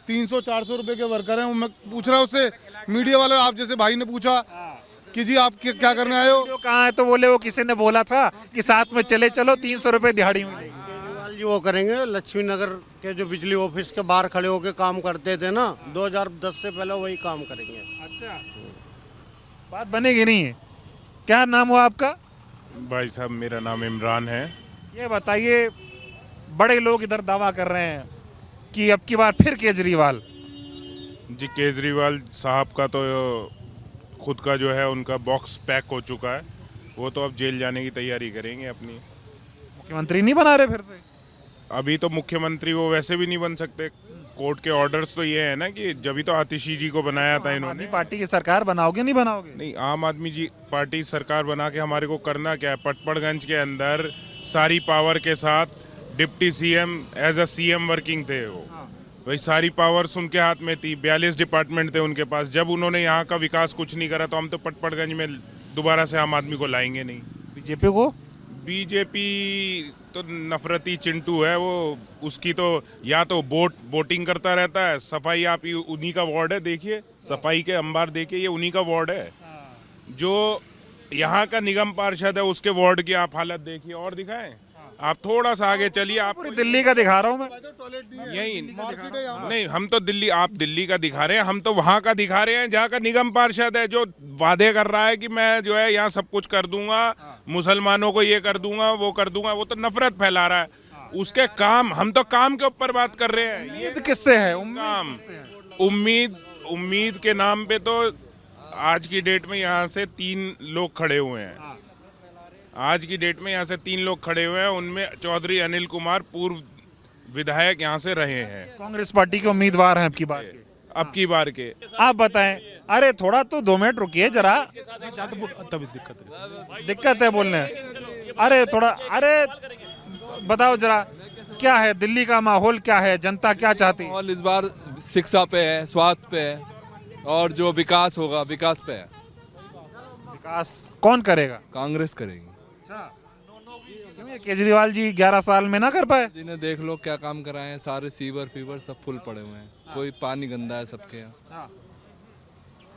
300-400 रुपए के वर्कर हैं। मैं पूछ रहा हूँ उससे, मीडिया वाले, आप जैसे भाई ने पूछा कि जी आप क्या करने आए हो, कहाँ है, तो बोले वो किसी ने बोला था कि साथ में चले चलो, 300 रुपए दिहाड़ी मिलेगी। केजरीवाल जी वो करेंगे, लक्ष्मी नगर के जो बिजली ऑफिस के बाहर खड़े होकर काम करते थे ना 2010 से पहले, वही काम करेंगे। अच्छा, बात बनेगी नहीं है। क्या नाम हुआ आपका? भाई साहब मेरा नाम इमरान है। ये बताइए, बड़े लोग इधर दावा कर रहे हैं कि अब की बार फिर केजरीवाल। जी केजरीवाल साहब का तो खुद का जो है उनका बॉक्स पैक हो चुका है, वो तो अब जेल जाने की तैयारी करेंगे अपनी। मुख्यमंत्री नहीं बना रहे फिर से? अभी तो मुख्यमंत्री वो वैसे भी नहीं बन सकते, कोर्ट के ऑर्डर्स तो ये है ना कि जब तो आतिशी जी को बनाया था इन्होंने। पार्टी की सरकार बनाओगे नहीं बनाओगे? नहीं, आम आदमी जी पार्टी सरकार बना के हमारे को करना क्या है? पटपड़गंज के अंदर सारी पावर के साथ deputy CM as a CM working थे वो। वही सारी पावर्स उनके हाथ में थी, 42 डिपार्टमेंट थे उनके पास। जब उन्होंने यहाँ का विकास कुछ नहीं करा तो हम तो पटपड़गंज में दोबारा से आम आदमी को लाएंगे नहीं। बीजेपी को? बीजेपी तो नफरती चिंटू है वो। उसकी तो या तो वोटिंग करता रहता है। सफाई आप उन्हीं का वार्ड है, देखिए सफाई के अंबार देखिए, ये उन्हीं का वार्ड है। जो यहाँ का निगम पार्षद है उसके वार्ड की आप हालत देखिए। और दिखाएं आप, थोड़ा सा आगे चलिए। आप दिल्ली का दिखा रहा हूँ मैं। यही नहीं, हम तो दिल्ली, आप दिल्ली का दिखा रहे हैं, हम तो वहाँ का दिखा रहे हैं जहाँ का निगम पार्षद है, जो वादे कर रहा है कि मैं जो है यहाँ सब कुछ कर दूंगा, मुसलमानों को ये कर दूंगा, वो कर दूंगा। वो तो नफरत फैला रहा है। उसके काम, हम तो काम के ऊपर बात कर रहे हैं। ये तो किससे है काम? उम्मीद के नाम पे तो आज की डेट में यहाँ से 3 लोग खड़े हुए हैं। आज की डेट में यहाँ से 3 लोग खड़े हुए हैं, उनमें चौधरी अनिल कुमार पूर्व विधायक यहाँ से रहे हैं। कांग्रेस पार्टी के उम्मीदवार हैं अब की बार के। आप बताएं। अरे थोड़ा तो 2 मिनट रुकिए जरा, दिक्कत है बोलने। अरे थोड़ा, अरे बताओ जरा, क्या है दिल्ली का माहौल, क्या है, जनता क्या चाहती है? माहौल इस बार शिक्षा पे है, स्वास्थ्य पे है, और जो विकास होगा विकास पे है। विकास कौन करेगा? कांग्रेस करेगी। क्यों ये केजरीवाल जी 11 साल में ना कर पाए? जिन्हें देख लो क्या काम कराए हैं, सारे सीवर फीवर सब फुल पड़े हुए हैं। कोई पानी गंदा है सबके यहाँ।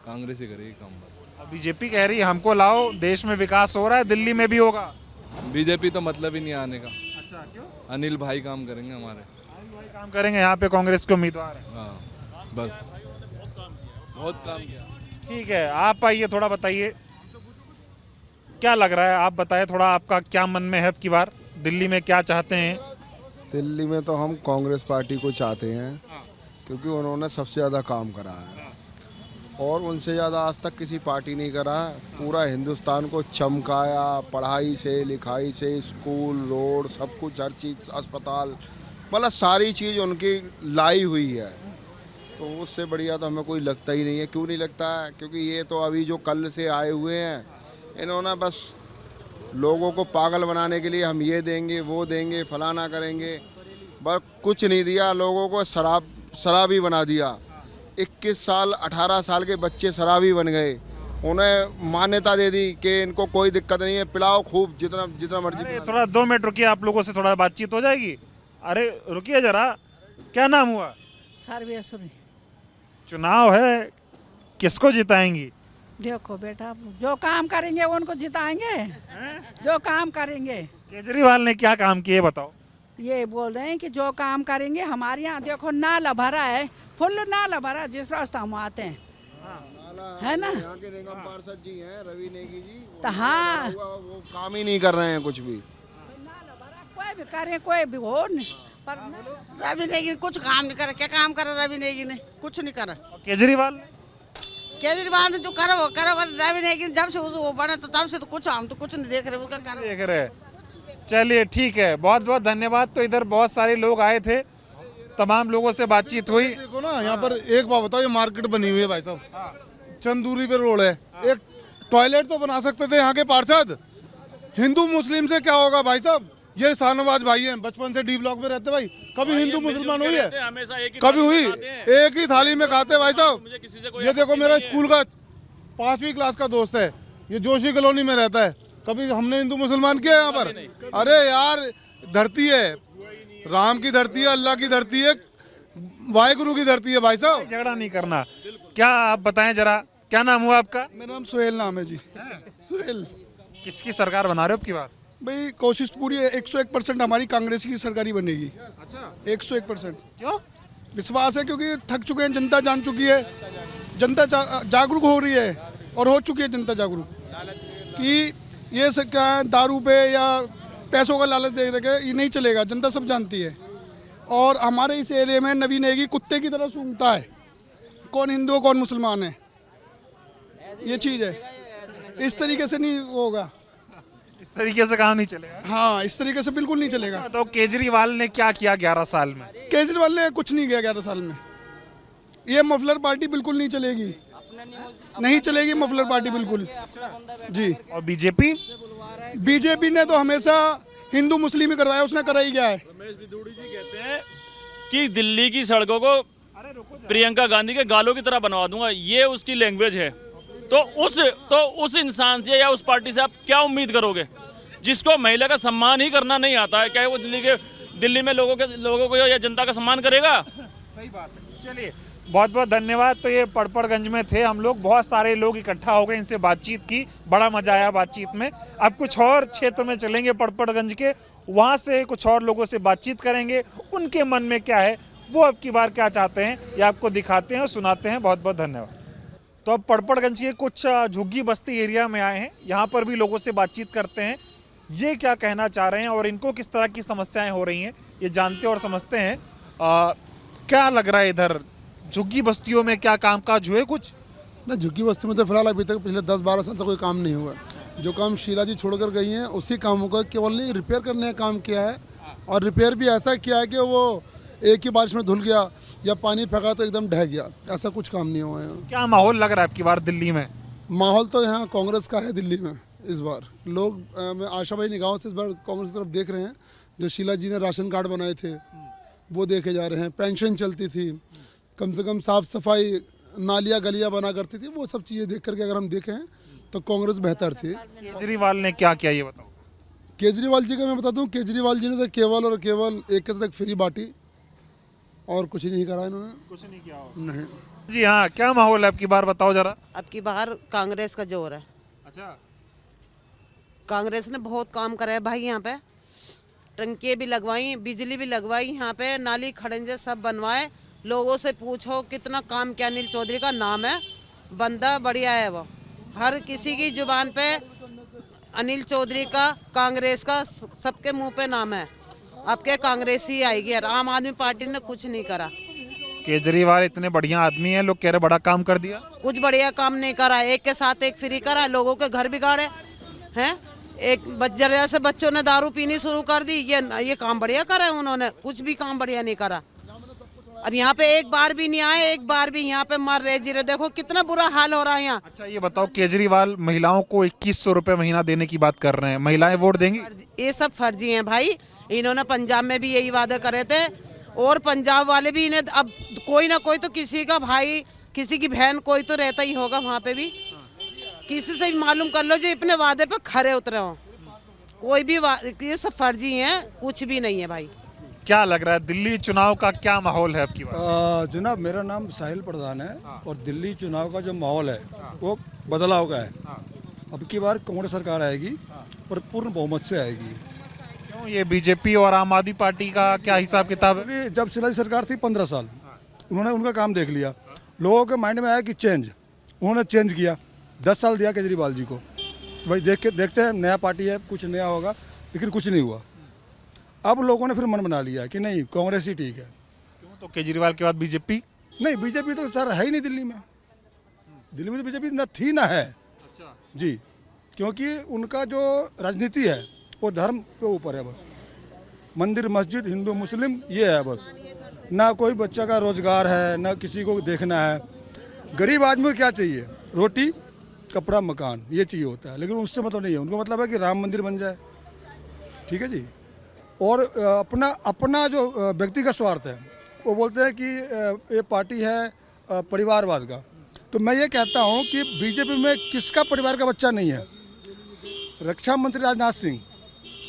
कांग्रेस ही करेगी काम। बीजेपी कह रही है हमको लाओ, देश में विकास हो रहा है, दिल्ली में भी होगा। बीजेपी तो मतलब ही नहीं आने का। अच्छा, क्यों? अनिल भाई काम करेंगे हमारे। भाई काम करेंगे, यहाँ पे कांग्रेस के उम्मीदवार है। हाँ बस, बहुत काम किया। ठीक है, आप आइए, थोड़ा बताइए क्या लग रहा है, आप बताएं थोड़ा, आपका क्या मन में है अब की बार दिल्ली में, क्या चाहते हैं? दिल्ली में तो हम कांग्रेस पार्टी को चाहते हैं, क्योंकि उन्होंने सबसे ज़्यादा काम करा है और उनसे ज़्यादा आज तक किसी पार्टी नहीं करा। पूरा हिंदुस्तान को चमकाया, पढ़ाई से, लिखाई से, स्कूल, रोड, सब कुछ, हर चीज़, अस्पताल, मतलब सारी चीज़ उनकी लाई हुई है। तो उससे बढ़िया तो हमें कोई लगता ही नहीं है। क्यों नहीं लगता है? क्योंकि ये तो अभी जो कल से आए हुए हैं, इन्होंने बस लोगों को पागल बनाने के लिए हम ये देंगे, वो देंगे, फलाना करेंगे, बस कुछ नहीं दिया लोगों को। शराबी बना दिया। 21 साल 18 साल के बच्चे शराबी बन गए। उन्हें मान्यता दे दी कि इनको कोई दिक्कत नहीं है, पिलाओ खूब, जितना मर्जी। थोड़ा 2 मिनट रुकिए, आप लोगों से थोड़ा बातचीत हो जाएगी। अरे रुकिए जरा, क्या नाम हुआ? सर्वेश्वरी। चुनाव है, किसको जिताएंगी? देखो बेटा, जो काम करेंगे उनको जिताएंगे। जो काम करेंगे। केजरीवाल ने क्या काम किए बताओ? ये बोल रहे हैं कि जो काम करेंगे। हमारे यहाँ देखो नाला भरा है, फुल नाला भरा, जिस रास्ता हम आते हैं, है ना। यहाँ के निगम पार्षद जी हैं रवि नेगी जी, तो हाँ, वो काम ही नहीं कर रहे हैं कुछ भी। कोई भी करे, कोई भी हो नहीं, पर रवि नेगी कुछ काम नहीं करा। क्या काम करा रवि नेगी ने? कुछ नहीं करा। केजरीवाल ने जो करा वो करा। रवि नेगी जब से वो बना तो तब से तो कुछ, हम तो कुछ नहीं देख रहे, उसका करा देख रहे। चलिए ठीक है, बहुत बहुत धन्यवाद। तो इधर बहुत सारे लोग आए थे, तमाम लोगों से बातचीत हुई। देखो ना, यहाँ पर एक बात बताओ, ये मार्केट बनी हुई है भाई साहब, चंद दूरी पे रोड है। एक टॉयलेट तो बना सकते थे यहाँ के पार्षद। हिंदू मुस्लिम से क्या होगा भाई साहब? ये शाहनवाज भाई हैं, बचपन से डी ब्लॉक में रहते भाई। कभी हिंदू मुसलमान हुई है? कभी हुई? एक ही थाली में खाते भाई साहब। ये देखो, मेरा स्कूल का 5वीं क्लास का दोस्त है, ये जोशी कॉलोनी में रहता है। कभी हमने हिंदू मुसलमान किया यहाँ पर? अरे यार, धरती है, राम की धरती है, अल्लाह की धरती है, वाहेगुरु की धरती है भाई साहब। झगड़ा नहीं करना। क्या आप बताएं जरा, क्या नाम हुआ आपका? मेरा नाम सुहेल नाम है जी। सुहेल। किसकी सरकार बना रहे हो अब की बार? भाई कोशिश पूरी है, 101% हमारी कांग्रेस की सरकार ही बनेगी। अच्छा, 101%। क्यों? विश्वास है, क्योंकि थक चुके हैं, जनता जान चुकी है, जनता जागरूक हो रही है और हो चुकी है जनता जागरूक कि ये सब क्या है, दारू पे या पैसों का लालच दे के ये नहीं चलेगा, जनता सब जानती है। और हमारे इस एरिया में नवीन नेगी कुत्ते की तरह सूंघता है, कौन हिंदू कौन मुसलमान है, ये चीज़ है। इस तरीके से नहीं होगा। इस तरीके से काम नहीं चलेगा। हाँ, इस तरीके से बिल्कुल नहीं चलेगा। तो केजरीवाल ने क्या किया 11 साल में? केजरीवाल ने कुछ नहीं किया 11 साल में। ये मफलर पार्टी बिल्कुल नहीं चलेगी, नहीं चलेगी मफलर पार्टी बिल्कुल जी। और बीजेपी? बीजेपी ने तो हमेशा हिंदू मुस्लिम ही करवाया, उसने करा ही क्या है? रमेश बिदूड़ी जी कहते हैं कि दिल्ली की सड़कों को प्रियंका गांधी के गालों की तरह बनवा दूंगा, ये उसकी लैंग्वेज है। तो उस इंसान से या उस पार्टी से आप क्या उम्मीद करोगे जिसको महिला का सम्मान ही करना नहीं आता है? क्या वो दिल्ली में लोगों को या जनता का सम्मान करेगा? सही बात है। चलिए, बहुत बहुत धन्यवाद। तो ये पड़पड़गंज में थे हम लोग, बहुत सारे लोग इकट्ठा हो गए, इनसे बातचीत की, बड़ा मजा आया बातचीत में। अब कुछ और क्षेत्र में चलेंगे पड़पड़गंज के, वहाँ से कुछ और लोगों से बातचीत करेंगे, उनके मन में क्या है, वो अब की बार क्या चाहते हैं, ये आपको दिखाते हैं और सुनाते हैं। बहुत बहुत धन्यवाद। तो अब पड़पड़गंज के कुछ झुग्गी बस्ती एरिया में आए हैं, यहाँ पर भी लोगों से बातचीत करते हैं, ये क्या कहना चाह रहे हैं और इनको किस तरह की समस्याएं हो रही हैं, ये जानते और समझते हैं। क्या लग रहा है इधर झुग्गी बस्तियों में, क्या कामकाज हुए कुछ? ना, झुग्गी बस्ती में तो फिलहाल अभी तक पिछले 10-12 साल से कोई काम नहीं हुआ। जो काम शीला जी छोड़कर गई हैं उसी कामों का केवल नहीं रिपेयर करने का काम किया है, और रिपेयर भी ऐसा किया है कि वो एक ही बारिश में धुल गया या पानी फेंका तो एकदम ढह गया, ऐसा कुछ काम नहीं हुआ है। क्या माहौल लग रहा है आपकी बार दिल्ली में? माहौल तो यहाँ कांग्रेस का है दिल्ली में इस बार। लोग मैं आशाभाई निगाहों से इस बार कांग्रेस की तरफ देख रहे हैं। जो शीला जी ने राशन कार्ड बनाए थे वो देखे जा रहे हैं, पेंशन चलती थी, कम से कम साफ सफाई, नालियाँ गलियाँ बना करती थी, वो सब चीज़ें देख करके अगर हम देखें तो कांग्रेस बेहतर थी। केजरीवाल ने क्या किया ये बताओ? केजरीवाल जी का मैं बताता हूँ, केजरीवाल जी ने तो केवल और केवल एक के साथ फ्री बांटी और कुछ नहीं करा इन्होंने, कुछ नहीं किया नहीं। जी हाँ, क्या माहौल है अब की बार, बताओ जरा। अब की बार कांग्रेस का जोर है। अच्छा, कांग्रेस ने बहुत काम करा है भाई, यहाँ पे टंकियाँ भी लगवाई, बिजली भी लगवाई, यहाँ पे नाली खड़ंजे सब बनवाए। लोगों से पूछो कितना काम किया। अनिल चौधरी का नाम है, बंदा बढ़िया है वो, हर किसी की जुबान पे अनिल चौधरी का, कांग्रेस का, सबके मुंह पे नाम है। अब के कांग्रेस ही आएगी यार, आम आदमी पार्टी ने कुछ नहीं करा। केजरीवाल इतने बढ़िया आदमी हैं, लोग कह रहे बड़ा काम कर दिया। कुछ बढ़िया काम नहीं करा, एक के साथ एक फ्री करा, लोगों के घर बिगाड़े हैं। एक जरा से बच्चों ने दारू पीनी शुरू कर दी, ये काम बढ़िया करा है उन्होंने? कुछ भी काम बढ़िया नहीं करा। और यहाँ पे एक बार भी नहीं आए, एक बार भी यहाँ पे मर रहे जी रहे, देखो कितना बुरा हाल हो रहा है यहाँ। अच्छा, ये बताओ, केजरीवाल महिलाओं को 2100 रुपए महीना देने की बात कर रहे हैं, महिलाएं वोट देंगी? ये सब फर्जी हैं भाई। इन्होंने पंजाब में भी यही वादे करे थे, और पंजाब वाले भी इन्हें, अब कोई ना कोई तो किसी का भाई, किसी की बहन, कोई तो रहता ही होगा वहाँ पे भी। किसी से भी मालूम कर लो जो अपने वादे पे खरे उतरे हो। कोई भी ये सब फर्जी हैं, कुछ भी नहीं है भाई। क्या लग रहा है दिल्ली चुनाव का क्या माहौल है अब की बार? जनाब, मेरा नाम साहिल प्रधान है और दिल्ली चुनाव का जो माहौल है वो बदलाव का है। अब की बार कांग्रेस सरकार आएगी और पूर्ण बहुमत से आएगी। क्यों, ये बीजेपी और आम आदमी पार्टी का क्या हिसाब किताब है? जब शीला जी सरकार थी 15 साल, उन्होंने उनका काम देख लिया, लोगों के माइंड में आया कि चेंज, उन्होंने चेंज किया। 10 साल दिया केजरीवाल जी को, भाई देखते हैं नया पार्टी है, कुछ नया होगा, लेकिन कुछ नहीं हुआ। अब लोगों ने फिर मन बना लिया कि नहीं, कांग्रेस ही ठीक है। क्यों, तो केजरीवाल के बाद बीजेपी? नहीं, बीजेपी तो सर है ही नहीं दिल्ली में। दिल्ली में तो बीजेपी न थी ना है। अच्छा जी, क्योंकि उनका जो राजनीति है वो धर्म के ऊपर है, बस मंदिर मस्जिद हिंदू मुस्लिम ये है बस। ना कोई बच्चा का रोजगार है, ना किसी को देखना है। गरीब आदमी को क्या चाहिए? रोटी कपड़ा मकान, ये चाहिए होता है, लेकिन उससे मतलब नहीं है। उनको मतलब है कि राम मंदिर बन जाए, ठीक है जी। और अपना जो व्यक्तिगत स्वार्थ है, वो बोलते हैं कि ये पार्टी है परिवारवाद का। तो मैं ये कहता हूँ कि बीजेपी में किसका परिवार का बच्चा नहीं है? रक्षा मंत्री राजनाथ सिंह,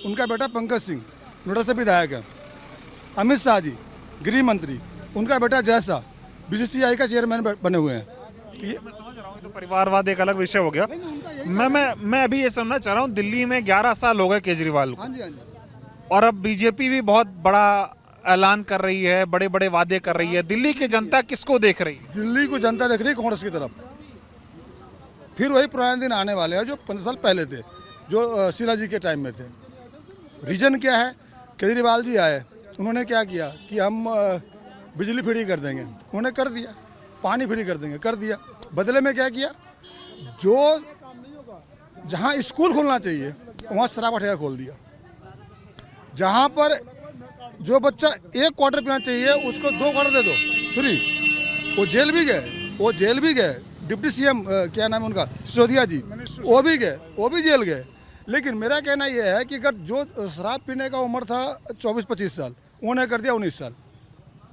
उनका बेटा पंकज सिंह नोएडा से विधायक है। अमित शाह जी गृह मंत्री, उनका बेटा जैसा बीसीसीआई का चेयरमैन बने हुए हैं। मैं समझ रहा हूँ, तो परिवारवाद एक अलग विषय हो गया। मैं अभी ये समझना चाह रहा हूँ, दिल्ली में 11 साल हो गए केजरीवाल को, और अब बीजेपी भी बहुत बड़ा ऐलान कर रही है, बड़े बड़े वादे कर रही है। दिल्ली की जनता किसको देख रही है? दिल्ली को जनता देख रही है कांग्रेस की तरफ। फिर वही पुराने दिन आने वाले हैं जो 15 साल पहले थे, जो शीला जी के टाइम में थे। रीजन क्या है? केजरीवाल जी आए, उन्होंने क्या किया कि हम बिजली फ्री कर देंगे, उन्होंने कर दिया। पानी फ्री कर देंगे, कर दिया। बदले में क्या किया? जो जहाँ स्कूल खोलना चाहिए वहाँ शराब का ठेका खोल दिया। जहाँ पर जो बच्चा 1 क्वार्टर पीना चाहिए उसको 2 क्वार्टर दे दो फ्री। वो जेल भी गए, डिप्टी सीएम क्या नाम है उनका, सिसोदिया जी, वो भी जेल गए। लेकिन मेरा कहना यह है कि अगर जो शराब पीने का उम्र था 24-25 साल, उन्होंने कर दिया 19 साल।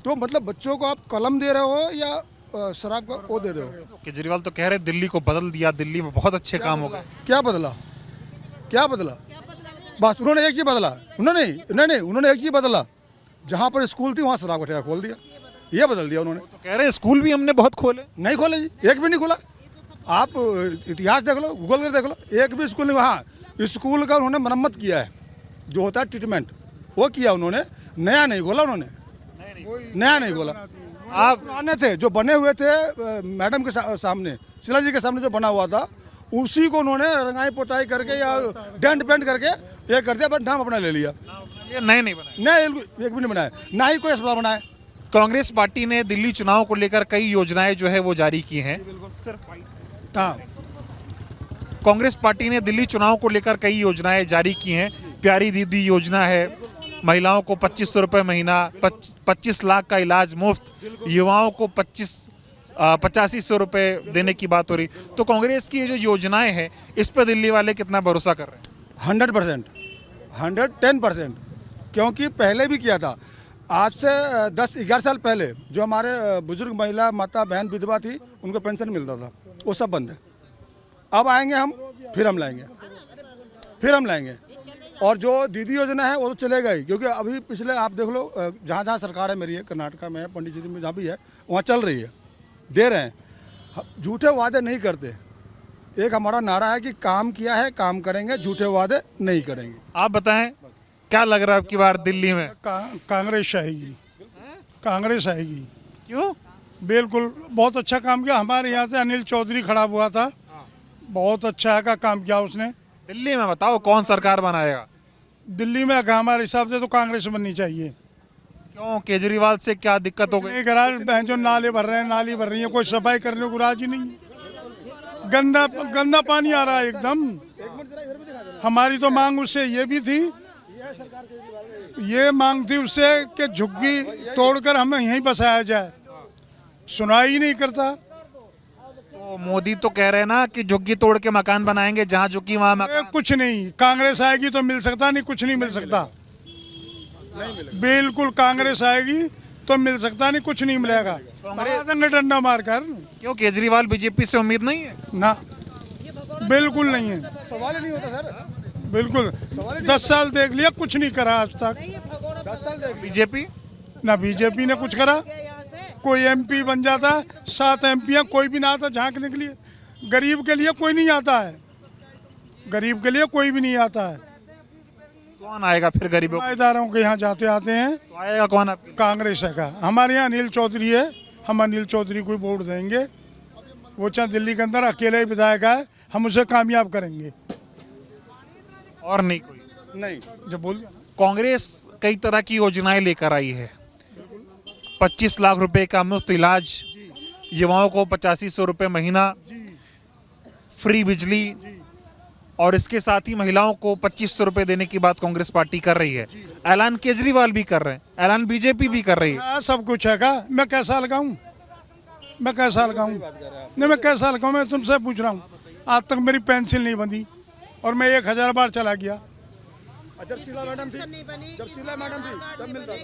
तो मतलब बच्चों को आप कलम दे रहे हो या शराब का वो दे रहे हो? केजरीवाल तो कह रहे दिल्ली को बदल दिया, दिल्ली में बहुत अच्छे काम हो गए। क्या बदला? बस उन्होंने एक चीज़ बदला, उन्होंने एक चीज़ बदला, जहाँ पर स्कूल थी वहाँ शराब का ठेका खोल दिया, ये बदल दिया उन्होंने। तो कह रहे स्कूल भी हमने बहुत खोले। नहीं खोले जी, एक भी नहीं खोला। आप इतिहास देख लो, गूगल कर देख लो, एक भी स्कूल नहीं। हाँ, स्कूल का उन्होंने मरम्मत किया है, जो होता है ट्रीटमेंट, वो किया उन्होंने। नया नहीं खोला उन्होंने, नया नहीं खोला। आप पुराने थे जो बने हुए थे मैडम के सामने, शीला जी के सामने जो बना हुआ था, उसी को उन्होंने रंगाई पोताई करके या डेंट पेंट करके ये कर दिया, बस नाम अपना ले लिया। ये नए नहीं बनाए, नया एक भी नहीं बनाया, ना ही कोई अस्पताल बनाया। कांग्रेस पार्टी ने दिल्ली चुनाव को लेकर कई योजनाएं जो है वो जारी की हैं। हाँ, कांग्रेस पार्टी ने दिल्ली चुनाव को लेकर कई योजनाएं जारी की हैं। प्यारी दीदी योजना है, महिलाओं को 2500 रुपये महीना, 25 लाख का इलाज मुफ्त, युवाओं को 8500 रुपये देने की बात हो रही। तो कांग्रेस की ये जो योजनाएं हैं, इस पर दिल्ली वाले कितना भरोसा कर रहे हैं? 100%, 110%, क्योंकि पहले भी किया था। आज से 10-11 साल पहले जो हमारे बुजुर्ग महिला, माता, बहन, विधवा थी, उनको पेंशन मिलता था, वो सब बंद है। अब आएंगे हम, फिर हम लाएंगे। और जो दीदी योजना है वो तो चलेगा ही, क्योंकि अभी पिछले आप देख लो, जहाँ जहाँ सरकार है मेरी है, कर्नाटका में है, पंडित जी में जहाँ भी है, वहाँ चल रही है, दे रहे हैं। झूठे वादे नहीं करते। एक हमारा नारा है कि काम किया है, काम करेंगे, झूठे वादे नहीं करेंगे। आप बताएं, क्या लग रहा है आपकी बार दिल्ली में? कांग्रेस आएगी, कांग्रेस आएगी। क्यों? बिल्कुल, बहुत अच्छा काम किया। हमारे यहाँ से अनिल चौधरी खड़ा हुआ था, बहुत अच्छा का काम किया उसने। दिल्ली में बताओ कौन सरकार बनाएगा? दिल्ली में हमारे हिसाब से तो कांग्रेस बननी चाहिए। क्यों, केजरीवाल से क्या दिक्कत हो गई? नहीं करा, जो नाले भर रहे हैं, नाली भर रही है, कोई सफाई करने को राजी नहीं। गंदा पानी आ रहा है एकदम। हमारी तो मांग उससे ये भी थी, ये मांग थी उससे कि झुग्गी तोड़कर हमें यहीं बसाया जाए, सुनाई ही नहीं करता। तो मोदी तो कह रहे हैं ना कि झुग्गी तोड़ के मकान बनाएंगे, जहाँ झुग्गी वहाँ मकान। कुछ नहीं, कांग्रेस आएगी तो मिल सकता, नहीं कुछ नहीं मिल सकता। बिल्कुल, कांग्रेस आएगी तो मिल सकता, नहीं कुछ नहीं मिलेगा। देंगे डंडा मारकर। क्यों, केजरीवाल बीजेपी से उम्मीद नहीं है? ना, बिल्कुल नहीं है। सवाल नहीं होता सर, बिल्कुल। 10 साल देख लिया, कुछ नहीं करा आज तक। 10 साल देख बीजेपी ना, बीजेपी ने कुछ करा। कोई एमपी बन जाता, 7 एमपी कोई भी ना आता झांकने के लिए। गरीब के लिए कोई नहीं आता है, गरीब के लिए कोई भी नहीं आता है। कौन आएगा फिर गरीबों? इदारों के यहाँ जाते आते हैं। तो आएगा कौन आपके? कांग्रेस का हमारे यहाँ अनिल चौधरी है, हम अनिल चौधरी को वोट देंगे। वो चाहे दिल्ली के अंदर अकेले ही विधायक है, हम उसे कामयाब करेंगे। और नहीं कोई? नहीं, जब बोल दिया। कांग्रेस कई तरह की योजनाएं लेकर आई है। 25 लाख रुपए का मुफ्त इलाज, युवाओं को 8500 रुपये महीना, फ्री बिजली, और इसके साथ ही महिलाओं को 2500 रुपये देने की बात कांग्रेस पार्टी कर रही है। ऐलान केजरीवाल भी कर रहे हैं, ऐलान बीजेपी भी कर रही है। सब कुछ है का, मैं कैसा लगाऊं? नहीं, मैं कैसा लगाऊं? मैं तुमसे पूछ रहा हूँ। आज तक मेरी पेंसिल नहीं बंधी और मैं 1000 बार चला गया। जब शीला मैडम थी तब मिलता था।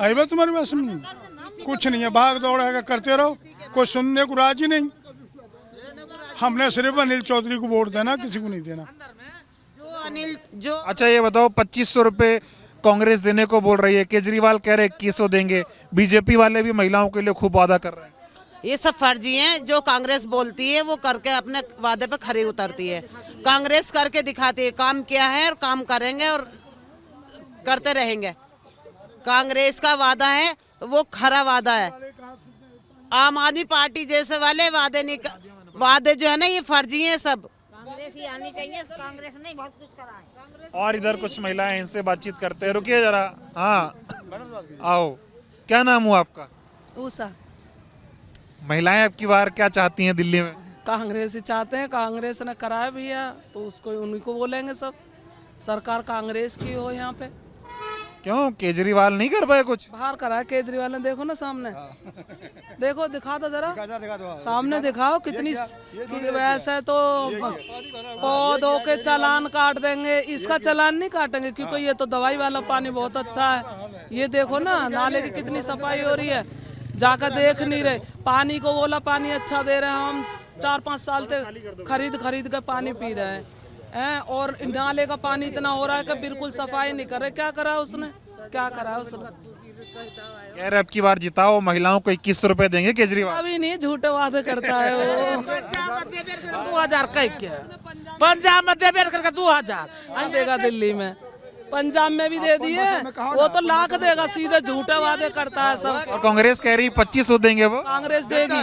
आई बात तुम्हारे पास नहीं, कुछ नहीं है, भाग दौड़ है करते रहो, कोई सुनने को राजी नहीं। हमने सिर्फ अनिल चौधरी को वोट देना, किसी को नहीं देना। अच्छा ये बताओ, 2500 रुपये कांग्रेस देने को बोल रही है, केजरीवाल कह रहे 2100 देंगे, बीजेपी वाले भी महिलाओं के लिए खूब वादा कर रहे हैं। ये सब फर्जी हैं। जो कांग्रेस बोलती है वो करके अपने वादे पे खरी उतरती है। कांग्रेस करके दिखाती है, काम किया है और काम करेंगे और करते रहेंगे। कांग्रेस का वादा है वो खरा वादा है। आम आदमी पार्टी जैसे वाले वादे नहीं, वादे जो है ना ये फर्जी हैं सब। कांग्रेस ही आनी चाहिए, कांग्रेस ने बहुत कुछ करा है। और इधर कुछ महिलाएं, इनसे बातचीत करते हैं, रुकिए जरा। हाँ आओ, क्या नाम हुआ आपका? उषा। महिलाएं अब की बार क्या चाहती हैं दिल्ली में? कांग्रेस ही चाहते हैं, कांग्रेस ने कराया भी है तो उसको उन्हीं को बोलेंगे सब। सरकार कांग्रेस की हो यहाँ पे। क्यों केजरीवाल नहीं कर पाए कुछ? बाहर कराया केजरीवाल ने, देखो ना सामने। देखो दिखा दो जरा, सामने दिखाओ कितनी कि वैसे तो पौधों के चालान काट देंगे, इसका चालान नहीं काटेंगे क्योंकि ये तो दवाई वाला पानी बहुत अच्छा है। ये देखो ना नाले की कितनी सफाई हो रही है, जाकर देख नहीं रहे। पानी को बोला पानी अच्छा दे रहे हैं, हम 4-5 साल से खरीद के पानी पी रहे हैं और नाले का पानी इतना हो रहा है कि बिल्कुल सफाई नहीं कर रहे। क्या करा उसने, क्या करा उसने? कह रहे अब की बार जिताओ, महिलाओं को 21 रुपए देंगे केजरीवाल। अभी नहीं, झूठे वादे करता है वो। 2000 पंजाब में दे करके 2000 देगा, दिल्ली में, पंजाब में भी दे दिए, वो तो लाख देगा। सीधे झूठे वादे करता है सब। और कांग्रेस कह रही 2500 देंगे वो। कांग्रेस देगी,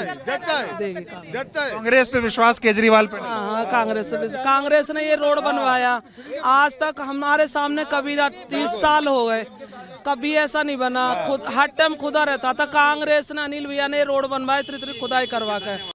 देगी। कांग्रेस पे विश्वास केजरीवाल पे? हाँ, कांग्रेस ने ये रोड बनवाया। आज तक हमारे सामने कभी 30 साल हो गए, कभी ऐसा नहीं बना। खुद हर टाइम खुदा रहता था। कांग्रेस ने, अनिल भैया ने रोड बनवाए, इतनी खुदाई करवा के।